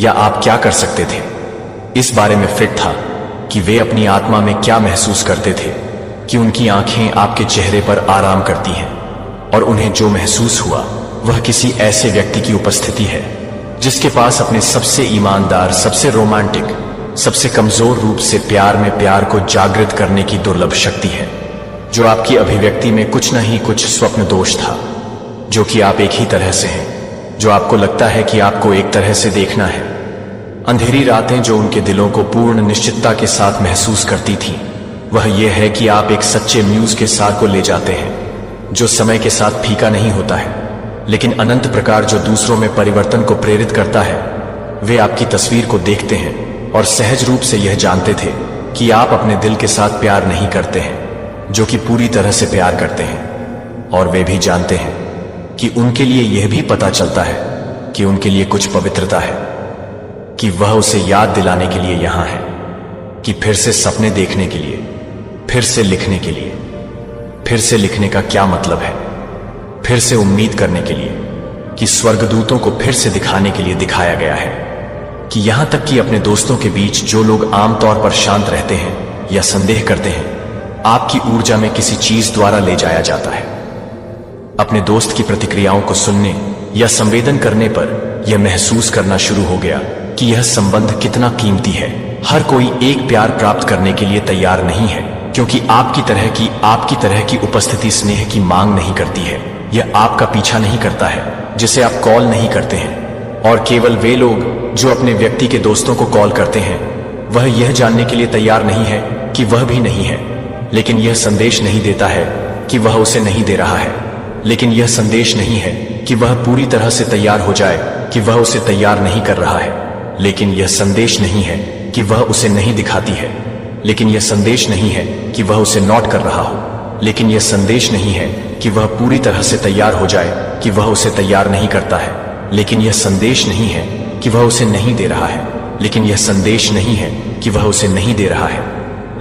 या आप क्या कर सकते थे। इस बारे में फिट था कि वे अपनी आत्मा में क्या महसूस करते थे, कि उनकी आंखें आपके चेहरे पर आराम करती हैं, और उन्हें जो महसूस हुआ वह किसी ऐसे व्यक्ति की उपस्थिति है जिसके पास अपने सबसे ईमानदार, सबसे रोमांटिक, सबसे कमजोर रूप से प्यार में प्यार को जागृत करने की दुर्लभ शक्ति है। जो आपकी अभिव्यक्ति में कुछ न ही कुछ स्वप्न दोष था, जो कि आप एक ही तरह से हैं, जो आपको लगता है कि आपको एक तरह से देखना है। अंधेरी रातें जो उनके दिलों को पूर्ण निश्चितता के साथ महसूस करती थीं, वह यह है कि आप एक सच्चे म्यूज के सार को ले जाते हैं, जो समय के साथ फीका नहीं होता है, लेकिन अनंत प्रकार जो दूसरों में परिवर्तन को प्रेरित करता है। वे आपकी तस्वीर को देखते हैं और सहज रूप से यह जानते थे कि आप अपने दिल के साथ प्यार नहीं करते हैं, जो कि पूरी तरह से प्यार करते हैं। और वे भी जानते हैं कि उनके लिए यह भी पता चलता है कि उनके लिए कुछ पवित्रता है, कि वह उसे याद दिलाने के लिए यहां है, कि फिर से सपने देखने के लिए, फिर से लिखने के लिए। फिर से लिखने का क्या मतलब है? फिर से उम्मीद करने के लिए कि स्वर्गदूतों को फिर से दिखाने के लिए दिखाया गया है कि यहां तक कि अपने दोस्तों के बीच जो लोग आमतौर पर शांत रहते हैं या संदेह करते हैं, आपकी ऊर्जा में किसी चीज द्वारा ले जाया जाता है। अपने दोस्त की प्रतिक्रियाओं को सुनने या संवेदन करने पर यह महसूस करना शुरू हो गया कि यह संबंध कितना कीमती है। हर कोई एक प्यार प्राप्त करने के लिए तैयार नहीं है, क्योंकि आपकी तरह की उपस्थिति स्नेह की मांग नहीं करती है। यह आपका पीछा नहीं करता है, जिसे आप कॉल नहीं करते हैं। और केवल वे लोग जो अपने व्यक्ति के दोस्तों को कॉल करते हैं, वह यह जानने के लिए तैयार नहीं है कि वह भी नहीं है, लेकिन यह संदेश नहीं देता है कि वह उसे नहीं दे रहा है। लेकिन यह संदेश नहीं है कि वह पूरी तरह से तैयार हो जाए कि वह उसे तैयार नहीं कर रहा है। लेकिन यह संदेश नहीं है कि वह उसे नहीं दिखाती है। लेकिन यह संदेश नहीं है कि वह उसे नोट कर रहा हो। लेकिन यह संदेश नहीं है कि वह पूरी तरह से तैयार हो जाए कि वह उसे तैयार नहीं करता है। लेकिन यह संदेश नहीं है कि वह उसे नहीं दे रहा है। लेकिन यह संदेश नहीं है कि वह उसे नहीं दे रहा है।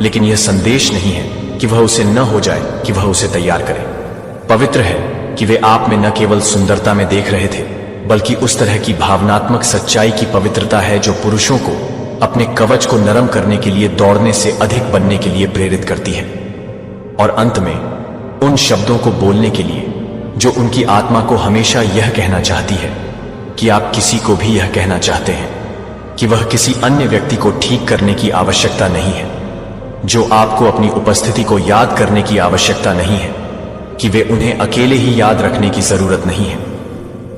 लेकिन यह संदेश नहीं है कि वह उसे न हो जाए कि वह उसे तैयार करे। पवित्र है कि वे आप में न केवल सुंदरता में देख रहे थे, बल्कि उस तरह की भावनात्मक सच्चाई की पवित्रता है जो पुरुषों को अपने कवच को नरम करने के लिए दौड़ने से अधिक बनने के लिए प्रेरित करती है। और अंत में उन शब्दों को बोलने के लिए जो उनकी आत्मा को हमेशा यह कहना चाहती है कि आप किसी को भी यह कहना चाहते हैं कि वह किसी अन्य व्यक्ति को ठीक करने की आवश्यकता नहीं है, जो आपको अपनी उपस्थिति को याद करने की आवश्यकता नहीं है, कि वे उन्हें अकेले ही याद रखने की जरूरत नहीं है।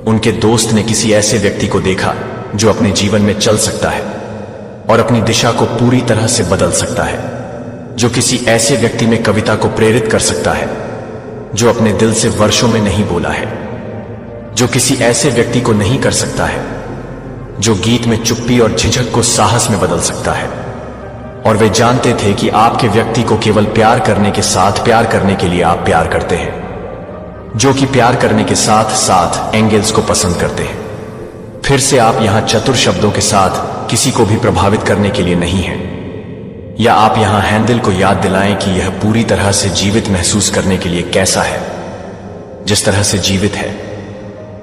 उनके दोस्त ने किसी ऐसे व्यक्ति को देखा जो अपने जीवन में चल सकता है और अपनी दिशा को पूरी तरह से बदल सकता है, जो किसी ऐसे व्यक्ति में कविता को प्रेरित कर सकता है जो अपने दिल से वर्षों में नहीं बोला है, जो किसी ऐसे व्यक्ति को नहीं कर सकता है जो गीत में चुप्पी और झिझक को साहस में बदल सकता है। और वे जानते थे कि आपके व्यक्ति को केवल प्यार करने के साथ प्यार करने के लिए आप प्यार करते हैं, जो कि प्यार करने के साथ साथ एंगल्स को पसंद करते हैं। फिर से आप यहां चतुर शब्दों के साथ किसी को भी प्रभावित करने के लिए नहीं हैं, या आप यहां हैंडल को याद दिलाएं कि यह पूरी तरह से जीवित महसूस करने के लिए कैसा है, जिस तरह से जीवित है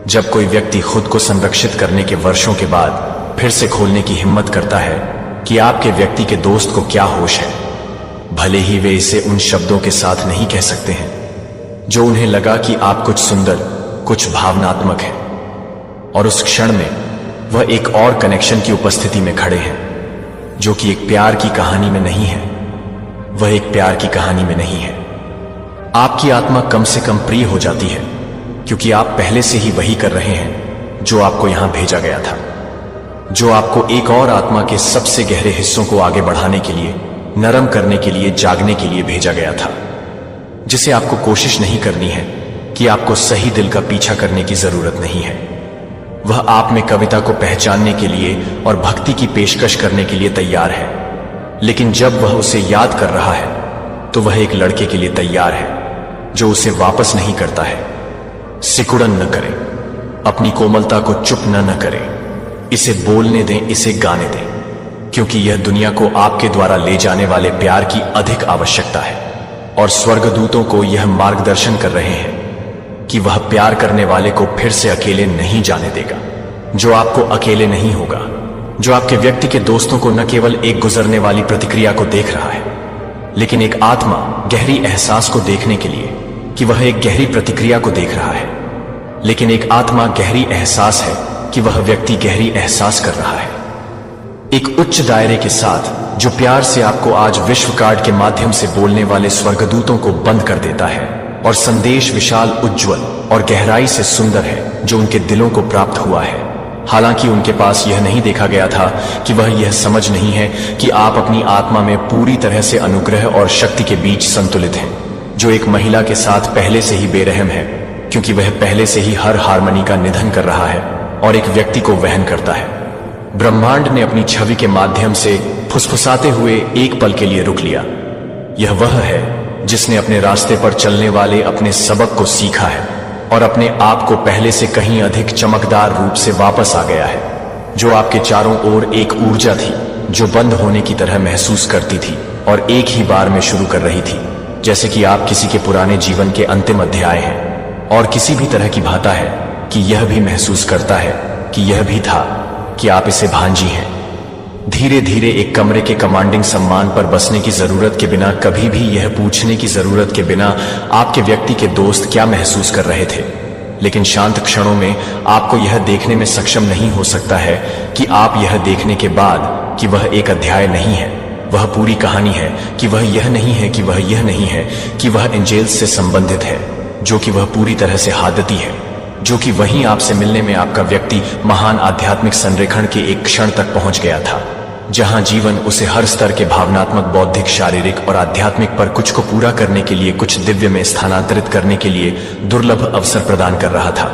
जब कोई व्यक्ति खुद को संरक्षित करने के वर्षों के बाद फिर से खोलने की हिम्मत करता है कि आपके व्यक्ति के दोस्त को क्या होश है, भले ही वे इसे उन शब्दों के साथ नहीं कह सकते हैं जो उन्हें लगा कि आप कुछ सुंदर, कुछ भावनात्मक है। और उस क्षण में वह एक और कनेक्शन की उपस्थिति में खड़े हैं, जो कि एक प्यार की कहानी में नहीं है। वह एक प्यार की कहानी में नहीं है। आपकी आत्मा कम से कम प्रिय हो जाती है, क्योंकि आप पहले से ही वही कर रहे हैं जो आपको यहां भेजा गया था, जो आपको एक और आत्मा के सबसे गहरे हिस्सों को आगे बढ़ाने के लिए, नरम करने के लिए, जागने के लिए भेजा गया था, जिसे आपको कोशिश नहीं करनी है कि आपको सही दिल का पीछा करने की जरूरत नहीं है। वह आप में कविता को पहचानने के लिए और भक्ति की पेशकश करने के लिए तैयार है। लेकिन जब वह उसे याद कर रहा है तो वह एक लड़के के लिए तैयार है जो उसे वापस नहीं करता है। सिकुड़न न करें, अपनी कोमलता को चुप न करें, इसे बोलने दें, इसे गाने दें, क्योंकि यह दुनिया को आपके द्वारा ले जाने वाले प्यार की अधिक आवश्यकता है। और स्वर्गदूतों को यह मार्गदर्शन कर रहे हैं कि वह प्यार करने वाले को फिर से अकेले नहीं जाने देगा, जो आपको अकेले नहीं होगा, जो आपके व्यक्ति के दोस्तों को न केवल एक गुजरने वाली प्रतिक्रिया को देख रहा है, लेकिन एक आत्मा गहरी एहसास को देखने के लिए कि वह एक गहरी प्रतिक्रिया को देख रहा है। लेकिन एक आत्मा गहरी एहसास है कि वह व्यक्ति गहरी एहसास कर रहा है, एक उच्च दायरे के साथ, जो प्यार से आपको आज विश्व कार्ड के माध्यम से बोलने वाले स्वर्गदूतों को बंद कर देता है। और संदेश विशाल, उज्जवल और गहराई से सुंदर है जो उनके दिलों को प्राप्त हुआ है। हालांकि उनके पास यह नहीं देखा गया था कि वह यह समझ नहीं है कि आप अपनी आत्मा में पूरी तरह से अनुग्रह और शक्ति के बीच संतुलित हैं, जो एक महिला के साथ पहले से ही बेरहम है, क्योंकि वह पहले से ही हर हार्मनी का निधन कर रहा है और एक व्यक्ति को वहन करता है। ब्रह्मांड ने अपनी छवि के माध्यम से फुसफुसाते हुए एक पल के लिए रुक लिया। यह वह है जिसने अपने रास्ते पर चलने वाले अपने सबक को सीखा है और अपने आप को पहले से कहीं अधिक चमकदार रूप से वापस आ गया है। जो आपके चारों ओर एक ऊर्जा थी जो बंद होने की तरह महसूस करती थी और एक ही बार में शुरू कर रही थी, जैसे कि आप किसी के पुराने जीवन के अंतिम अध्याय हैं और किसी भी तरह की भाता है कि यह भी महसूस करता है कि यह भी था कि आप इसे भांजी हैं। धीरे धीरे एक कमरे के कमांडिंग सम्मान पर बसने की जरूरत के बिना, कभी भी यह पूछने की जरूरत के बिना आपके व्यक्ति के दोस्त क्या महसूस कर रहे थे। लेकिन शांत क्षणों में आपको यह देखने में सक्षम नहीं हो सकता है कि आप यह देखने के बाद कि वह एक अध्याय नहीं है, वह पूरी कहानी है, कि वह यह नहीं है कि वह यह नहीं है कि वह एंजेल्स से संबंधित है, जो कि वह पूरी तरह से हादती है, जो कि वहीं आपसे मिलने में आपका व्यक्ति महान आध्यात्मिक संरेखण के एक क्षण तक पहुंच गया था, जहां जीवन उसे हर स्तर के भावनात्मक, बौद्धिक, शारीरिक और आध्यात्मिक पर कुछ को पूरा करने के लिए, कुछ दिव्य में स्थानांतरित करने के लिए दुर्लभ अवसर प्रदान कर रहा था।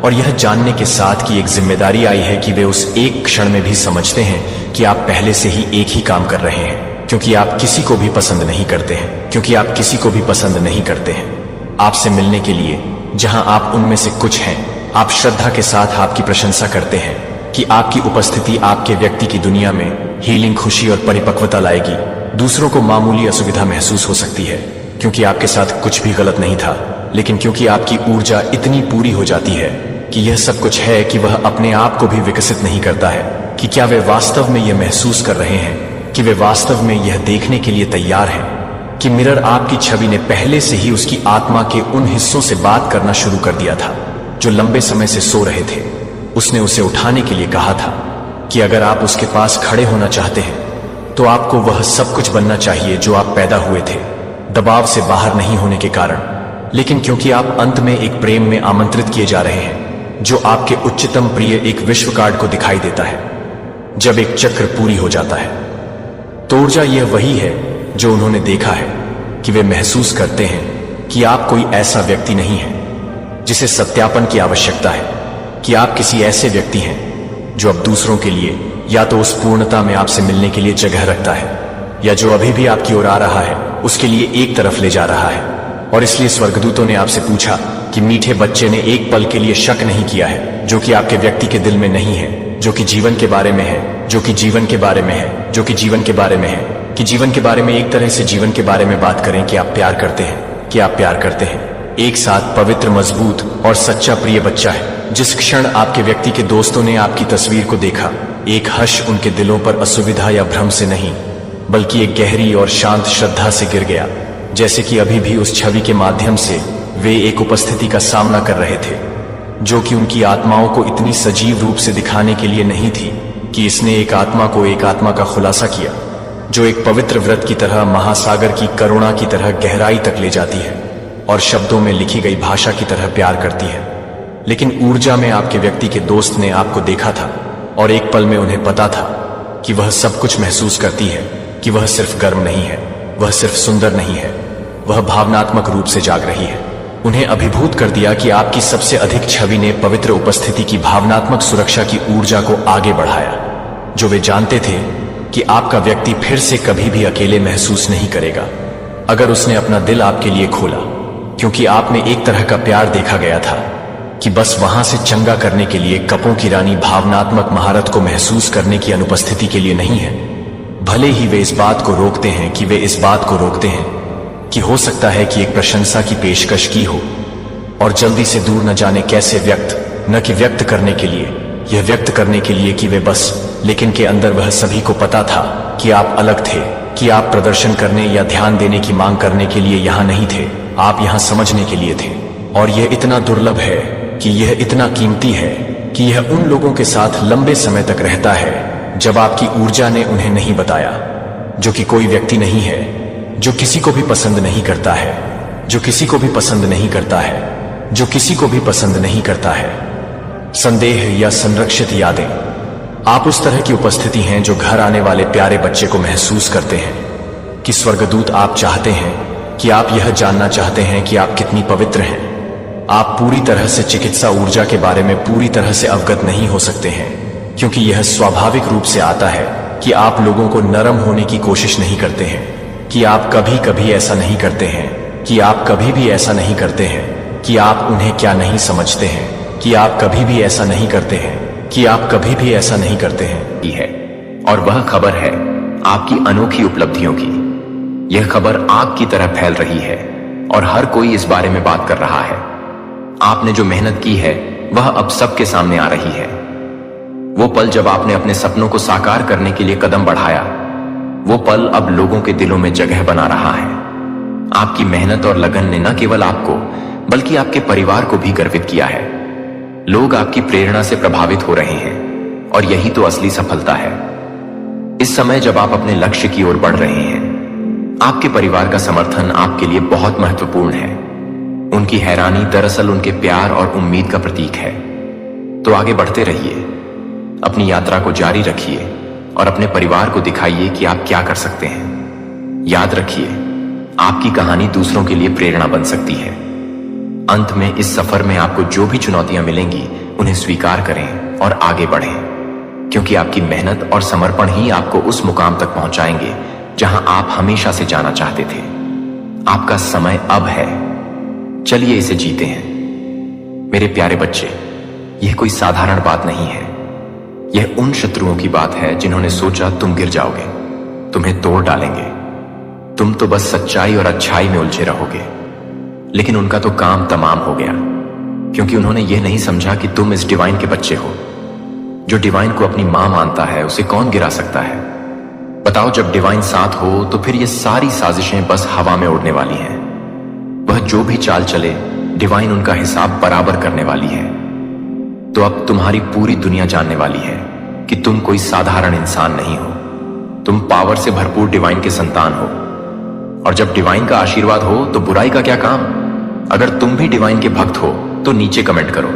और यह जानने के साथ कि एक जिम्मेदारी आई है कि वे उस एक क्षण में भी समझते हैं कि आप पहले से ही एक ही काम कर रहे हैं, क्योंकि आप किसी को भी पसंद नहीं करते हैं, क्योंकि आप किसी को भी पसंद नहीं करते हैं। आपसे मिलने के लिए जहां आप उनमें से कुछ हैं, आप श्रद्धा के साथ आपकी प्रशंसा करते हैं कि आपकी उपस्थिति आपके व्यक्ति की दुनिया में हीलिंग, खुशी और परिपक्वता लाएगी। दूसरों को मामूली असुविधा महसूस हो सकती है क्योंकि आपके साथ कुछ भी गलत नहीं था, लेकिन क्योंकि आपकी ऊर्जा इतनी पूरी हो जाती है कि यह सब कुछ है कि वह अपने आप को भी विकसित नहीं करता है कि क्या वे वास्तव में यह महसूस कर रहे हैं, कि वे वास्तव में यह देखने के लिए तैयार हैं कि मिरर आपकी छवि ने पहले से ही उसकी आत्मा के उन हिस्सों से बात करना शुरू कर दिया था जो लंबे समय से सो रहे थे। उसने उसे उठाने के लिए कहा था कि अगर आप उसके पास खड़े होना चाहते हैं तो आपको वह सब कुछ बनना चाहिए जो आप पैदा हुए थे, दबाव से बाहर नहीं होने के कारण, लेकिन क्योंकि आप अंत में एक प्रेम में आमंत्रित किए जा रहे हैं जो आपके उच्चतम प्रिय एक विश्व कार्ड को दिखाई देता है। जब एक चक्र पूरी हो जाता है तो ऊर्जा यह वही है जो उन्होंने देखा है कि वे महसूस करते हैं कि आप कोई ऐसा व्यक्ति नहीं है जिसे सत्यापन की आवश्यकता है, कि आप किसी ऐसे व्यक्ति हैं जो अब दूसरों के लिए या तो उस पूर्णता में आपसे मिलने के लिए जगह रखता है, या जो अभी भी आपकी ओर आ रहा है उसके लिए एक तरफ ले जा रहा है। और इसलिए स्वर्गदूतों ने आपसे पूछा कि मीठे बच्चे ने एक पल के लिए शक नहीं किया है, जो कि आपके व्यक्ति के दिल में नहीं है, जो कि जीवन के बारे में है, जो कि जीवन के बारे में है, जो कि जीवन के बारे में है, कि जीवन के बारे में एक तरह से जीवन के बारे में बात करें कि आप प्यार करते हैं, कि आप प्यार करते हैं। एक साथ पवित्र, मजबूत और सच्चा प्रिय बच्चा है। जिस क्षण आपके व्यक्ति के दोस्तों ने आपकी तस्वीर को देखा, एक हर्ष उनके दिलों पर असुविधा या भ्रम से नहीं, बल्कि एक गहरी और शांत श्रद्धा से गिर गया, जैसे कि अभी भी उस छवि के माध्यम से वे एक उपस्थिति का सामना कर रहे थे जो कि उनकी आत्माओं को इतनी सजीव रूप से दिखाने के लिए नहीं थी कि इसने एक आत्मा को एक आत्मा का खुलासा किया जो एक पवित्र व्रत की तरह, महासागर की करुणा की तरह गहराई तक ले जाती है और शब्दों में लिखी गई भाषा की तरह प्यार करती है। लेकिन ऊर्जा में आपके व्यक्ति के दोस्त ने आपको देखा था और एक पल में उन्हें पता था कि वह सब कुछ महसूस करती है, कि वह सिर्फ गर्म नहीं है, वह सिर्फ सुंदर नहीं है, वह भावनात्मक रूप से जाग रही है। उन्हें अभिभूत कर दिया कि आपकी सबसे अधिक छवि ने पवित्र उपस्थिति की भावनात्मक सुरक्षा की ऊर्जा को आगे बढ़ाया, जो वे जानते थे कि आपका व्यक्ति फिर से कभी भी अकेले महसूस नहीं करेगा अगर उसने अपना दिल आपके लिए खोला, क्योंकि आप में एक तरह का प्यार देखा गया था कि बस वहां से चंगा करने के लिए कपों की रानी भावनात्मक महारत को महसूस करने की अनुपस्थिति के लिए नहीं है। भले ही वे इस बात को रोकते हैं कि वे इस बात को रोकते हैं कि हो सकता है कि एक प्रशंसा की पेशकश की हो और जल्दी से दूर न जाने कैसे व्यक्त, न कि व्यक्त करने के लिए, यह व्यक्त करने के लिए कि वे बस, लेकिन के अंदर वह सभी को पता था कि आप अलग थे, कि आप प्रदर्शन करने या ध्यान देने की मांग करने के लिए यहां नहीं थे, आप यहां समझने के लिए थे। और यह इतना दुर्लभ है कि यह इतना कीमती है कि यह उन लोगों के साथ लंबे समय तक रहता है जब आपकी ऊर्जा ने उन्हें नहीं बताया, जो कि कोई व्यक्ति नहीं है जो किसी को भी पसंद नहीं करता है, जो किसी को भी पसंद नहीं करता है, जो किसी को भी पसंद नहीं करता है। संदेह या संरक्षित यादें, आप उस तरह की उपस्थिति हैं जो घर आने वाले प्यारे बच्चे को महसूस करते हैं कि स्वर्गदूत आप चाहते हैं, कि आप यह जानना चाहते हैं कि आप कितनी पवित्र हैं। आप पूरी तरह से चिकित्सा ऊर्जा के बारे में पूरी तरह से अवगत नहीं हो सकते हैं, क्योंकि यह स्वाभाविक रूप से आता है कि आप लोगों को नरम होने की कोशिश नहीं करते हैं, कि आप कभी कभी ऐसा नहीं करते हैं, कि आप कभी भी ऐसा नहीं करते हैं, कि आप उन्हें क्या नहीं समझते हैं, कि आप कभी भी ऐसा नहीं करते हैं, कि आप कभी भी ऐसा नहीं करते हैं। और वह खबर है आपकी अनोखी उपलब्धियों की। यह खबर आग की तरह फैल रही है और हर कोई इस बारे में बात कर रहा है। आपने जो मेहनत की है वह अब सबके सामने आ रही है। वो पल जब आपने अपने सपनों को साकार करने के लिए कदम बढ़ाया, वो पल अब लोगों के दिलों में जगह बना रहा है। आपकी मेहनत और लगन ने न केवल आपको बल्कि आपके परिवार को भी गर्वित किया है। लोग आपकी प्रेरणा से प्रभावित हो रहे हैं और यही तो असली सफलता है। इस समय जब आप अपने लक्ष्य की ओर बढ़ रहे हैं, आपके परिवार का समर्थन आपके लिए बहुत महत्वपूर्ण है। उनकी हैरानी दरअसल उनके प्यार और उम्मीद का प्रतीक है। तो आगे बढ़ते रहिए, अपनी यात्रा को जारी रखिए और अपने परिवार को दिखाइए कि आप क्या कर सकते हैं। याद रखिए, आपकी कहानी दूसरों के लिए प्रेरणा बन सकती है। अंत में इस सफर में आपको जो भी चुनौतियां मिलेंगी उन्हें स्वीकार करें और आगे बढ़ें, क्योंकि आपकी मेहनत और समर्पण ही आपको उस मुकाम तक पहुंचाएंगे जहां आप हमेशा से जाना चाहते थे। आपका समय अब है, चलिए इसे जीते हैं। मेरे प्यारे बच्चे, यह कोई साधारण बात नहीं है। यह उन शत्रुओं की बात है जिन्होंने सोचा तुम गिर जाओगे, तुम्हें तोड़ डालेंगे, तुम तो बस सच्चाई और अच्छाई में उलझे रहोगे। लेकिन उनका तो काम तमाम हो गया, क्योंकि उन्होंने यह नहीं समझा कि तुम इस डिवाइन के बच्चे हो। जो डिवाइन को अपनी मां मानता है उसे कौन गिरा सकता है? बताओ, जब डिवाइन साथ हो तो फिर ये सारी साजिशें बस हवा में उड़ने वाली हैं। वह जो भी चाल चले, डिवाइन उनका हिसाब बराबर करने वाली है। तो अब तुम्हारी पूरी दुनिया जानने वाली है कि तुम कोई साधारण इंसान नहीं हो। तुम पावर से भरपूर डिवाइन के संतान हो। और जब डिवाइन का आशीर्वाद हो तो बुराई का क्या काम? अगर तुम भी डिवाइन के भक्त हो तो नीचे कमेंट करो,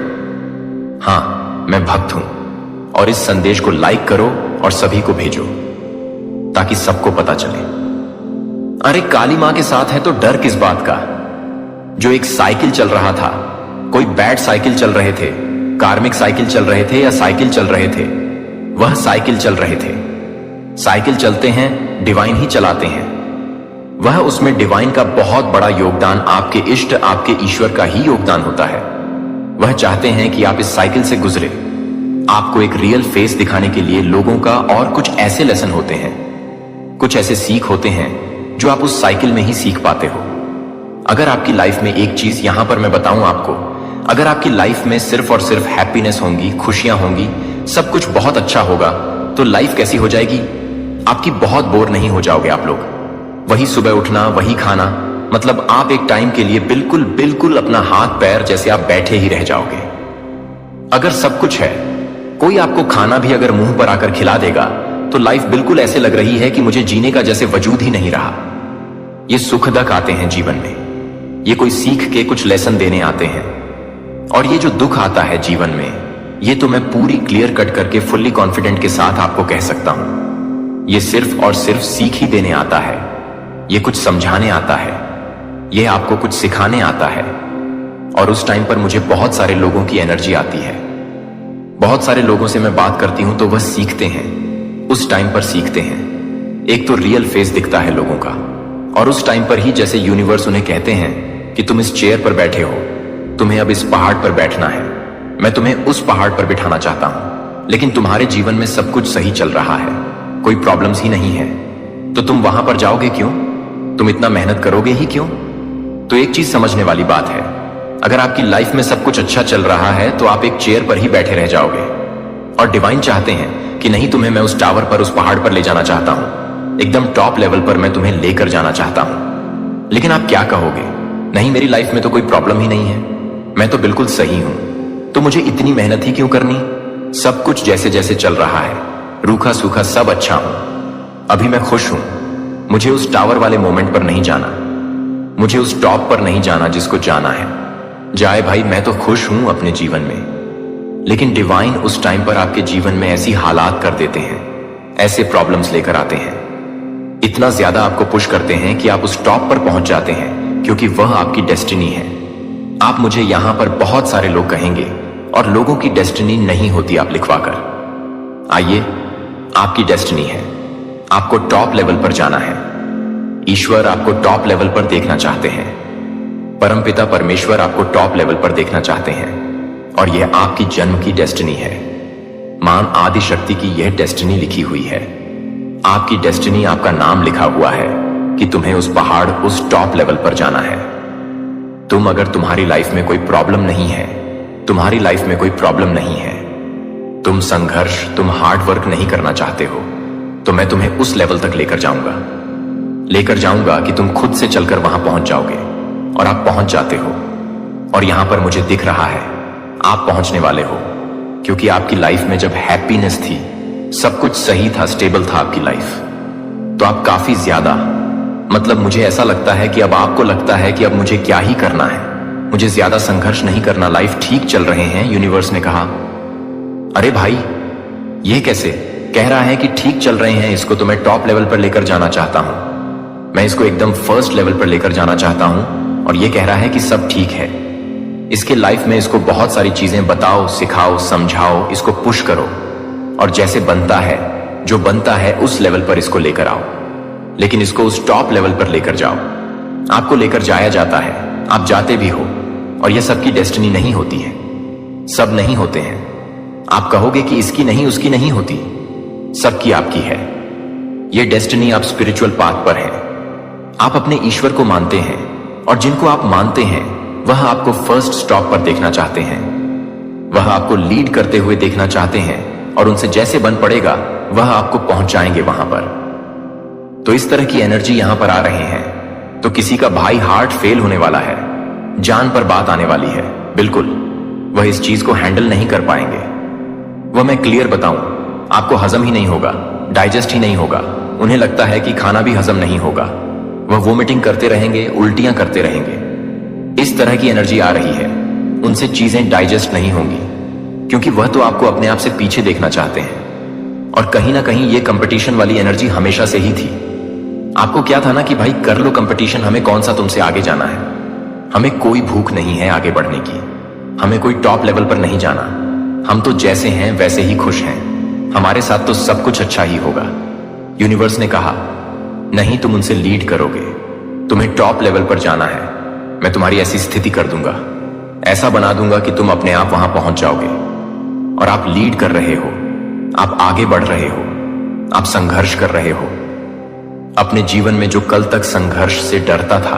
हाँ मैं भक्त हूं, और इस संदेश को लाइक करो और सभी को भेजो ताकि सबको पता चले। अरे काली मां के साथ है तो डर किस बात का? जो एक साइकिल चल रहा था, कोई बैड साइकिल चल रहे थे, कार्मिक साइकिल चल रहे थे या साइकिल चल रहे थे, वह साइकिल चल रहे थे। साइकिल चलते हैं, डिवाइन ही चलाते हैं। वह उसमें डिवाइन का बहुत बड़ा योगदान, आपके इष्ट, आपके ईश्वर का ही योगदान होता है। वह चाहते हैं कि आप इस साइकिल से गुजरे। आपको एक रियल फेस दिखाने के लिए लोगों का और कुछ ऐसे लेसन होते हैं, कुछ ऐसे सीख होते हैं जो आप उस साइकिल में ही सीख पाते हो। अगर आपकी लाइफ में एक चीज यहां पर मैं बताऊं आपको, अगर आपकी लाइफ में सिर्फ और सिर्फ हैप्पीनेस होंगी, खुशियां होंगी, सब कुछ बहुत अच्छा होगा, तो लाइफ कैसी हो जाएगी? आपकी बहुत बोर नहीं हो जाओगे आप लोग। वही सुबह उठना, वही खाना, मतलब आप एक टाइम के लिए बिल्कुल बिल्कुल अपना हाथ पैर जैसे आप बैठे ही रह जाओगे। अगर सब कुछ है, कोई आपको खाना भी अगर मुंह पर आकर खिला देगा तो लाइफ बिल्कुल ऐसे लग रही है कि मुझे जीने का जैसे वजूद ही नहीं रहा। ये सुखदक आते हैं जीवन में, ये कोई सीख के कुछ लेसन देने आते हैं। और ये जो दुख आता है जीवन में, ये तो मैं पूरी क्लियर कट करके फुल्ली कॉन्फिडेंट के साथ आपको कह सकता हूं, ये सिर्फ और सिर्फ सीख ही देने आता है। ये कुछ समझाने आता है, ये आपको कुछ सिखाने आता है। और उस टाइम पर मुझे बहुत सारे लोगों की एनर्जी आती है। बहुत सारे लोगों से मैं बात करती हूं तो वह सीखते हैं, उस टाइम पर सीखते हैं। एक तो रियल फेस दिखता है लोगों का, और उस टाइम पर ही जैसे यूनिवर्स उन्हें कहते हैं कि तुम इस चेयर पर बैठे हो, तुम्हें अब इस पहाड़ पर बैठना है, मैं तुम्हें उस पहाड़ पर बिठाना चाहता हूं। लेकिन तुम्हारे जीवन में सब कुछ सही चल रहा है, कोई प्रॉब्लम्स ही नहीं है, तो तुम वहां पर जाओगे क्यों? तुम इतना मेहनत करोगे ही क्यों? तो एक चीज समझने वाली बात है, अगर आपकी लाइफ में सब कुछ अच्छा चल रहा है तो आप एक चेयर पर ही बैठे रह जाओगे। और डिवाइन चाहते हैं कि नहीं, तुम्हें मैं उस टावर पर, उस पहाड़ पर ले जाना चाहता हूं, एकदम टॉप लेवल पर मैं तुम्हें लेकर जाना चाहता हूं। लेकिन आप क्या कहोगे? नहीं, मेरी लाइफ में तो कोई प्रॉब्लम ही नहीं है, मैं तो बिल्कुल सही हूं, तो मुझे इतनी मेहनत ही क्यों करनी? सब कुछ जैसे जैसे चल रहा है, रूखा सूखा सब अच्छा हूं, अभी मैं खुश हूं। मुझे उस टावर वाले मोमेंट पर नहीं जाना, मुझे उस टॉप पर नहीं जाना जिसको जाना है। जाए भाई, मैं तो खुश हूं अपने जीवन में। लेकिन डिवाइन उस टाइम पर आपके जीवन में ऐसी हालात कर देते हैं, ऐसे प्रॉब्लम्स लेकर आते हैं, इतना ज्यादा आपको पुश करते हैं कि आप उस टॉप पर पहुंच जाते हैं, क्योंकि वह आपकी डेस्टिनी है। आप मुझे यहां पर बहुत सारे लोग कहेंगे, और लोगों की डेस्टिनी नहीं होती आप लिखवाकर। आइए, आपकी डेस्टिनी है, आपको टॉप लेवल पर जाना है। ईश्वर आपको टॉप लेवल पर देखना चाहते हैं। परमपिता परमेश्वर आपको टॉप लेवल पर देखना चाहते हैं और यह आपकी जन्म की डेस्टिनी है। मान आदि शक्ति की यह डेस्टिनी लिखी हुई है। आपकी डेस्टिनी, आपका नाम लिखा हुआ है कि तुम्हें उस पहाड़, उस टॉप लेवल पर जाना है। अगर तुम्हारी लाइफ में कोई प्रॉब्लम नहीं है, तुम्हारी लाइफ में कोई प्रॉब्लम नहीं है, तुम संघर्ष, तुम हार्ड वर्क नहीं करना चाहते हो, तो मैं तुम्हें उस लेवल तक लेकर जाऊंगा कि तुम खुद से चलकर वहां पहुंच जाओगे और आप पहुंच जाते हो। और यहां पर मुझे दिख रहा है आप पहुंचने वाले हो, क्योंकि आपकी लाइफ में जब हैप्पीनेस थी, सब कुछ सही था, स्टेबल था आपकी लाइफ, तो आप काफी ज्यादा, मतलब मुझे ऐसा लगता है कि अब आपको लगता है कि अब मुझे क्या ही करना है, मुझे ज्यादा संघर्ष नहीं करना, लाइफ ठीक चल रहे हैं। यूनिवर्स ने कहा, अरे भाई ये कैसे? कह रहा है कि ठीक चल रहे हैं, इसको तो मैं टॉप लेवल पर लेकर जाना चाहता हूं, मैं इसको एकदम फर्स्ट लेवल पर लेकर जाना चाहता हूं, और ये कह रहा है कि सब ठीक है। इसके लाइफ में इसको बहुत सारी चीजें बताओ, सिखाओ, समझाओ, इसको पुश करो, और जैसे बनता है, जो बनता है उस लेवल पर इसको लेकर आओ, लेकिन इसको उस टॉप लेवल पर लेकर जाओ। आपको लेकर जाया जाता है, आप जाते भी हो, और यह सबकी डेस्टिनी नहीं होती है, सब नहीं होते हैं। आप कहोगे कि इसकी नहीं, उसकी नहीं होती, सबकी आपकी है। यह डेस्टिनी, आप स्पिरिचुअल पाथ पर हैं, आप अपने ईश्वर को मानते हैं, और जिनको आप मानते हैं वह आपको फर्स्ट स्टॉप पर देखना चाहते हैं, वह आपको लीड करते हुए देखना चाहते हैं, और उनसे जैसे बन पड़ेगा वह आपको पहुंचाएंगे वहां पर। तो इस तरह की एनर्जी यहां पर आ रहे हैं। तो किसी का भाई हार्ट फेल होने वाला है, जान पर बात आने वाली है, बिल्कुल वह इस चीज को हैंडल नहीं कर पाएंगे। वह मैं क्लियर बताऊं, आपको हजम ही नहीं होगा, डाइजेस्ट ही नहीं होगा, उन्हें लगता है कि खाना भी हजम नहीं होगा, वह वोमिटिंग करते रहेंगे, उल्टियां करते रहेंगे। इस तरह की एनर्जी आ रही है, उनसे चीजें डाइजेस्ट नहीं होंगी, क्योंकि वह तो आपको अपने आप से पीछे देखना चाहते हैं। और कहीं ना कहीं ये कंपटीशन वाली एनर्जी हमेशा से ही थी। आपको क्या था ना कि भाई कर लो कंपटीशन, हमें कौन सा तुमसे आगे जाना है, हमें कोई भूख नहीं है आगे बढ़ने की, हमें कोई टॉप लेवल पर नहीं जाना, हम तो जैसे हैं वैसे ही खुश हैं, हमारे साथ तो सब कुछ अच्छा ही होगा। यूनिवर्स ने कहा, नहीं, तुम उनसे लीड करोगे, तुम्हें टॉप लेवल पर जाना है, मैं तुम्हारी ऐसी स्थिति कर दूंगा, ऐसा बना दूंगा कि तुम अपने आप वहां पहुंच जाओगे। और आप लीड कर रहे हो, आप आगे बढ़ रहे हो, आप संघर्ष कर रहे हो। अपने जीवन में जो कल तक संघर्ष से डरता था,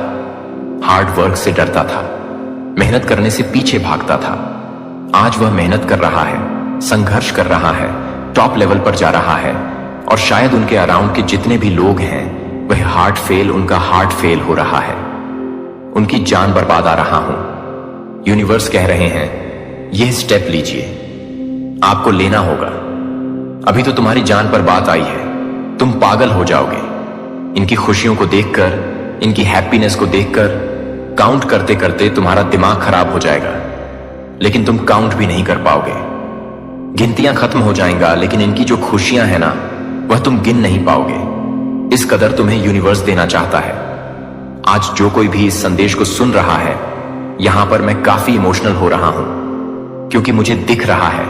हार्ड वर्क से डरता था, मेहनत करने से पीछे भागता था, आज वह मेहनत कर रहा है, संघर्ष कर रहा है, टॉप लेवल पर जा रहा है। और शायद उनके अराउंड के जितने भी लोग हैं, वह उनका हार्ट फेल हो रहा है, उनकी जान बर्बाद आ रहा हूं। यूनिवर्स कह रहे हैं, यह स्टेप लीजिए, आपको लेना होगा। अभी तो तुम्हारी जान पर बात आई है, तुम पागल हो जाओगे इनकी खुशियों को देखकर, इनकी हैप्पीनेस को देखकर। काउंट करते करते तुम्हारा दिमाग खराब हो जाएगा, लेकिन तुम काउंट भी नहीं कर पाओगे। गिनतियां खत्म हो जाएगा, लेकिन इनकी जो खुशियां हैं ना, वह तुम गिन नहीं पाओगे। इस कदर तुम्हें यूनिवर्स देना चाहता है। आज जो कोई भी इस संदेश को सुन रहा है, यहां पर मैं काफी इमोशनल हो रहा हूं, क्योंकि मुझे दिख रहा है,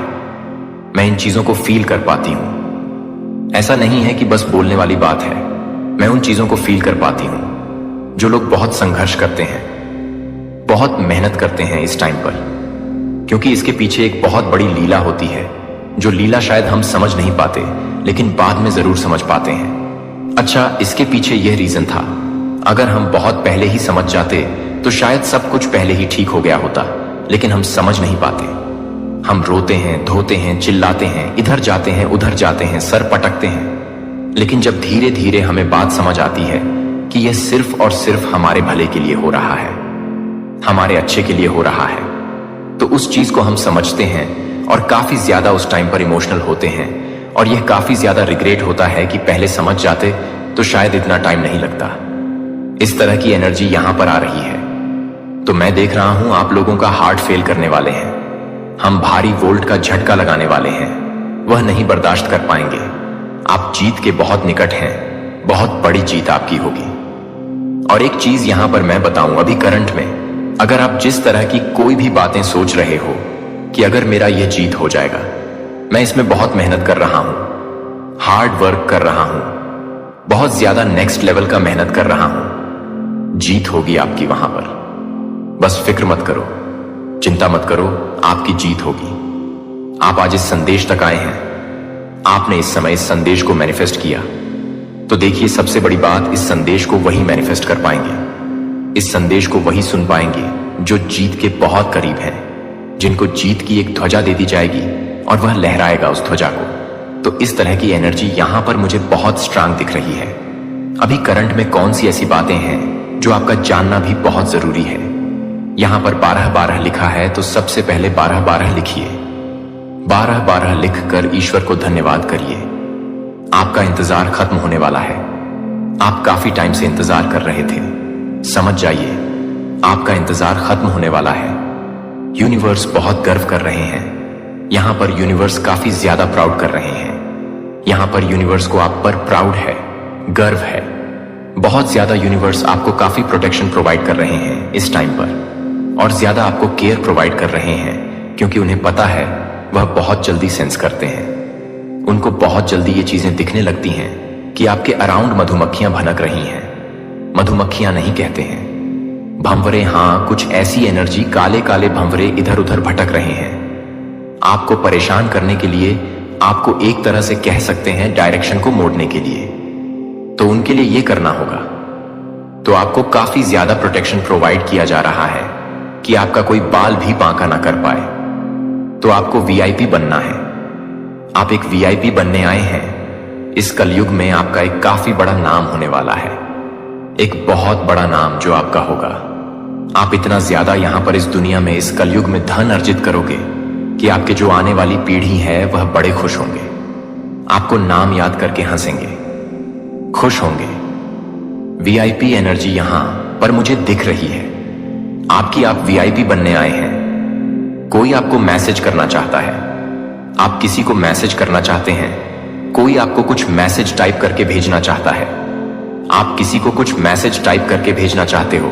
मैं इन चीजों को फील कर पाती हूं। ऐसा नहीं है कि बस बोलने वाली बात है, मैं उन चीजों को फील कर पाती हूं। जो लोग बहुत संघर्ष करते हैं, बहुत मेहनत करते हैं इस टाइम पर, क्योंकि इसके पीछे एक बहुत बड़ी लीला होती है, जो लीला शायद हम समझ नहीं पाते, लेकिन बाद में जरूर समझ पाते हैं। अच्छा, इसके पीछे यह रीजन था, अगर हम बहुत पहले ही समझ जाते तो शायद सब कुछ पहले ही ठीक हो गया होता, लेकिन हम समझ नहीं पाते। हम रोते हैं, धोते हैं, चिल्लाते हैं, इधर जाते हैं, उधर जाते हैं, सर पटकते हैं, लेकिन जब धीरे धीरे हमें बात समझ आती है कि यह सिर्फ और सिर्फ हमारे भले के लिए हो रहा है, हमारे अच्छे के लिए हो रहा है, तो उस चीज को हम समझते हैं और काफी ज्यादा उस टाइम पर इमोशनल होते हैं। और यह काफी ज्यादा रिग्रेट होता है कि पहले समझ जाते तो शायद इतना टाइम नहीं लगता। इस तरह की एनर्जी यहां पर आ रही है। तो मैं देख रहा हूं आप लोगों का हार्ट फेल करने वाले हैं, हम भारी वोल्ट का झटका लगाने वाले हैं, वह नहीं बर्दाश्त कर पाएंगे। आप जीत के बहुत निकट हैं, बहुत बड़ी जीत आपकी होगी। और एक चीज यहां पर मैं बताऊं, अभी करंट में अगर आप जिस तरह की कोई भी बातें सोच रहे हो कि अगर मेरा यह जीत हो जाएगा, मैं इसमें बहुत मेहनत कर रहा हूं, हार्ड वर्क कर रहा हूं, बहुत ज्यादा नेक्स्ट लेवल का मेहनत कर रहा हूं। जीत होगी आपकी वहां पर। बस फिक्र मत करो, चिंता मत करो, आपकी जीत होगी। आप आज इस संदेश तक आए हैं, आपने इस समय इस संदेश को मैनिफेस्ट किया, तो देखिए सबसे बड़ी बात, इस संदेश को वही मैनिफेस्ट कर पाएंगे, इस संदेश को वही सुन पाएंगे जो जीत के बहुत करीब हैं, जिनको जीत की एक ध्वजा दे दी जाएगी और वह लहराएगा उस ध्वजा को। तो इस तरह की एनर्जी यहां पर मुझे बहुत स्ट्रांग दिख रही है। अभी करंट में कौन सी ऐसी बातें हैं जो आपका जानना भी बहुत जरूरी है। यहां पर 12-12 लिखा है, तो सबसे पहले 12-12 लिखिए। 12-12 लिखकर ईश्वर को धन्यवाद करिए। आपका इंतजार खत्म होने वाला है। आप काफी टाइम से इंतजार कर रहे थे, समझ जाइए आपका इंतजार खत्म होने वाला है। यूनिवर्स बहुत गर्व कर रहे हैं। यहां पर यूनिवर्स काफी ज्यादा प्राउड कर रहे हैं। यहां पर यूनिवर्स को आप पर प्राउड है, गर्व है। बहुत ज्यादा यूनिवर्स आपको काफी प्रोटेक्शन प्रोवाइड कर रहे हैं इस टाइम पर, और ज्यादा आपको केयर प्रोवाइड कर रहे हैं, क्योंकि उन्हें पता है वह बहुत जल्दी सेंस करते हैं। उनको बहुत जल्दी ये चीजें दिखने लगती हैं कि आपके अराउंड मधुमक्खियां भनक रही हैं। मधुमक्खियां नहीं कहते हैं, भंवरे। हां, कुछ ऐसी एनर्जी, काले काले भंवरे इधर उधर भटक रहे हैं, आपको परेशान करने के लिए, आपको एक तरह से कह सकते हैं डायरेक्शन को मोड़ने के लिए। तो उनके लिए यह करना होगा। तो आपको काफी ज्यादा प्रोटेक्शन प्रोवाइड किया जा रहा है कि आपका कोई बाल भी बांका ना कर पाए। तो आपको वीआईपी बनना है। आप एक वीआईपी बनने आए हैं। इस कलयुग में आपका एक काफी बड़ा नाम होने वाला है, एक बहुत बड़ा नाम जो आपका होगा। आप इतना ज्यादा यहां पर इस दुनिया में, इस कलयुग में धन अर्जित करोगे कि आपके जो आने वाली पीढ़ी है वह बड़े खुश होंगे, आपको नाम याद करके हंसेंगे, खुश होंगे। वीआईपी एनर्जी यहां पर मुझे दिख रही है आपकी। आप वीआईपी बनने आए हैं। कोई आपको मैसेज करना चाहता है, आप किसी को मैसेज करना चाहते हैं, कोई आपको कुछ मैसेज टाइप करके भेजना चाहता है, आप किसी को कुछ मैसेज टाइप करके भेजना चाहते हो,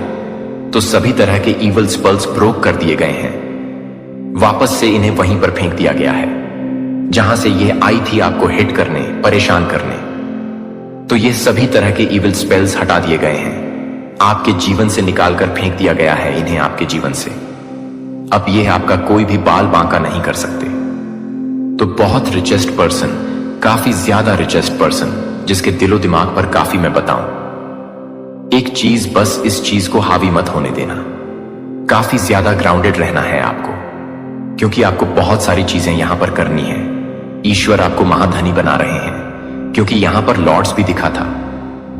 तो सभी तरह के इवल स्पेल्स ब्रोक कर दिए गए हैं। वापस से इन्हें वहीं पर फेंक दिया गया है जहां से यह आई थी आपको हिट करने, परेशान करने। तो ये सभी तरह के इविल स्पेल्स हटा दिए गए हैं, आपके जीवन से निकालकर फेंक दिया गया है इन्हें आपके जीवन से। अब यह आपका कोई भी बाल बांका नहीं कर सकते। तो बहुत रिचेस्ट पर्सन, काफी ज्यादा रिचेस्ट पर्सन, जिसके दिलो दिमाग पर काफी मैं बताऊं, एक चीज, बस इस चीज को हावी मत होने देना। काफी ज्यादा ग्राउंडेड रहना है आपको, क्योंकि आपको बहुत सारी चीजें यहां पर करनी है। ईश्वर आपको महाधनी बना रहे हैं, क्योंकि यहां पर लॉर्ड्स भी दिखा था,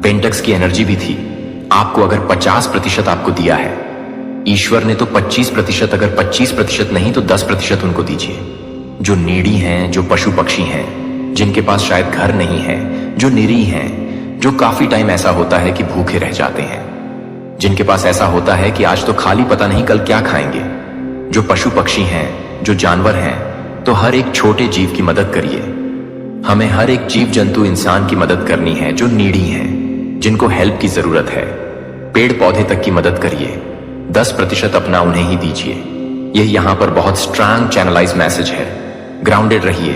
पेंटक्स की एनर्जी भी थी। आपको अगर 50% आपको दिया है ईश्वर ने, तो 25%, अगर 25% नहीं तो 10% उनको दीजिए। जो नीडी हैं, जो पशु पक्षी हैं, जिनके पास शायद घर नहीं है, जो निरीह हैं, जो काफी टाइम ऐसा होता है कि भूखे रह जाते हैं, जिनके पास ऐसा होता है कि आज तो खाली पता नहीं कल क्या खाएंगे। जो पशु पक्षी हैं, जो जानवर हैं, तो हर एक छोटे जीव की मदद करिए। हमें हर एक जीव जंतु इंसान की मदद करनी है जो नीडी हैं, जिनको हेल्प की जरूरत है। पेड़ पौधे तक की मदद करिए, 10% अपना उन्हें ही दीजिए। यह यहां पर बहुत स्ट्रांग चैनलाइज मैसेज है। ग्राउंडेड रहिए,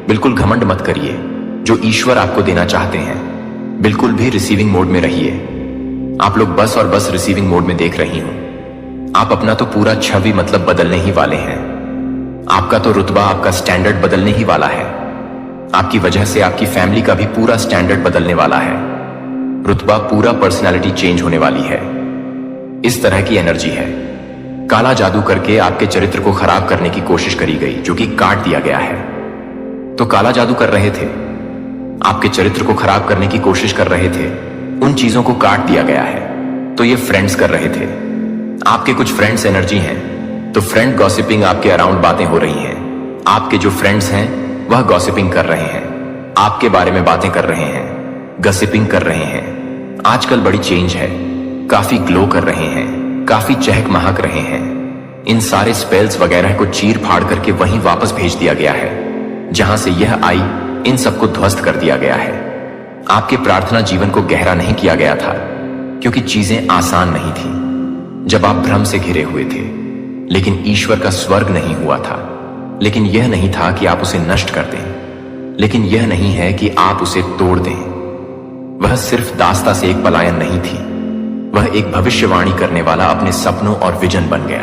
बिल्कुल घमंड मत करिए। जो ईश्वर आपको देना चाहते हैं, बिल्कुल भी रिसीविंग मोड में रहिए। आप लोग बस और बस रिसीविंग मोड में देख रही हूं। आप अपना तो पूरा छवि मतलब बदलने ही वाले हैं। आपका तो रुतबा, आपका स्टैंडर्ड बदलने ही वाला है। आपकी वजह से आपकी फैमिली का भी पूरा स्टैंडर्ड बदलने वाला है। रुतबा, पूरा पर्सनैलिटी चेंज होने वाली है। इस तरह की एनर्जी है। काला जादू करके आपके चरित्र को खराब करने की कोशिश करी गई, जो कि काट दिया गया है। तो काला जादू कर रहे थे, आपके चरित्र को खराब करने की कोशिश कर रहे थे, उन चीजों को काट दिया गया है। तो ये फ्रेंड्स कर रहे थे, आपके कुछ फ्रेंड्स एनर्जी हैं। तो फ्रेंड गॉसिपिंग, आपके अराउंड बातें हो रही हैं। आपके जो फ्रेंड्स हैं वह गॉसिपिंग कर रहे हैं, आपके बारे में बातें कर रहे हैं, गॉसिपिंग कर रहे हैं। आजकल बड़ी चेंज है, काफी ग्लो कर रहे हैं, काफी चहक महक रहे हैं। इन सारे स्पेल्स वगैरह को चीर फाड़ करके वहीं वापस भेज दिया गया है जहां से यह आई। इन सबको ध्वस्त कर दिया गया है। आपके प्रार्थना जीवन को गहरा नहीं किया गया था, क्योंकि चीजें आसान नहीं थी जब आप भ्रम से घिरे हुए थे। लेकिन ईश्वर का स्वर्ग नहीं हुआ था, लेकिन यह नहीं था कि आप उसे नष्ट कर दें, लेकिन यह नहीं है कि आप उसे तोड़ दें। वह सिर्फ दास्ता से एक पलायन नहीं थी, वह एक भविष्यवाणी करने वाला अपने सपनों और विजन बन गया।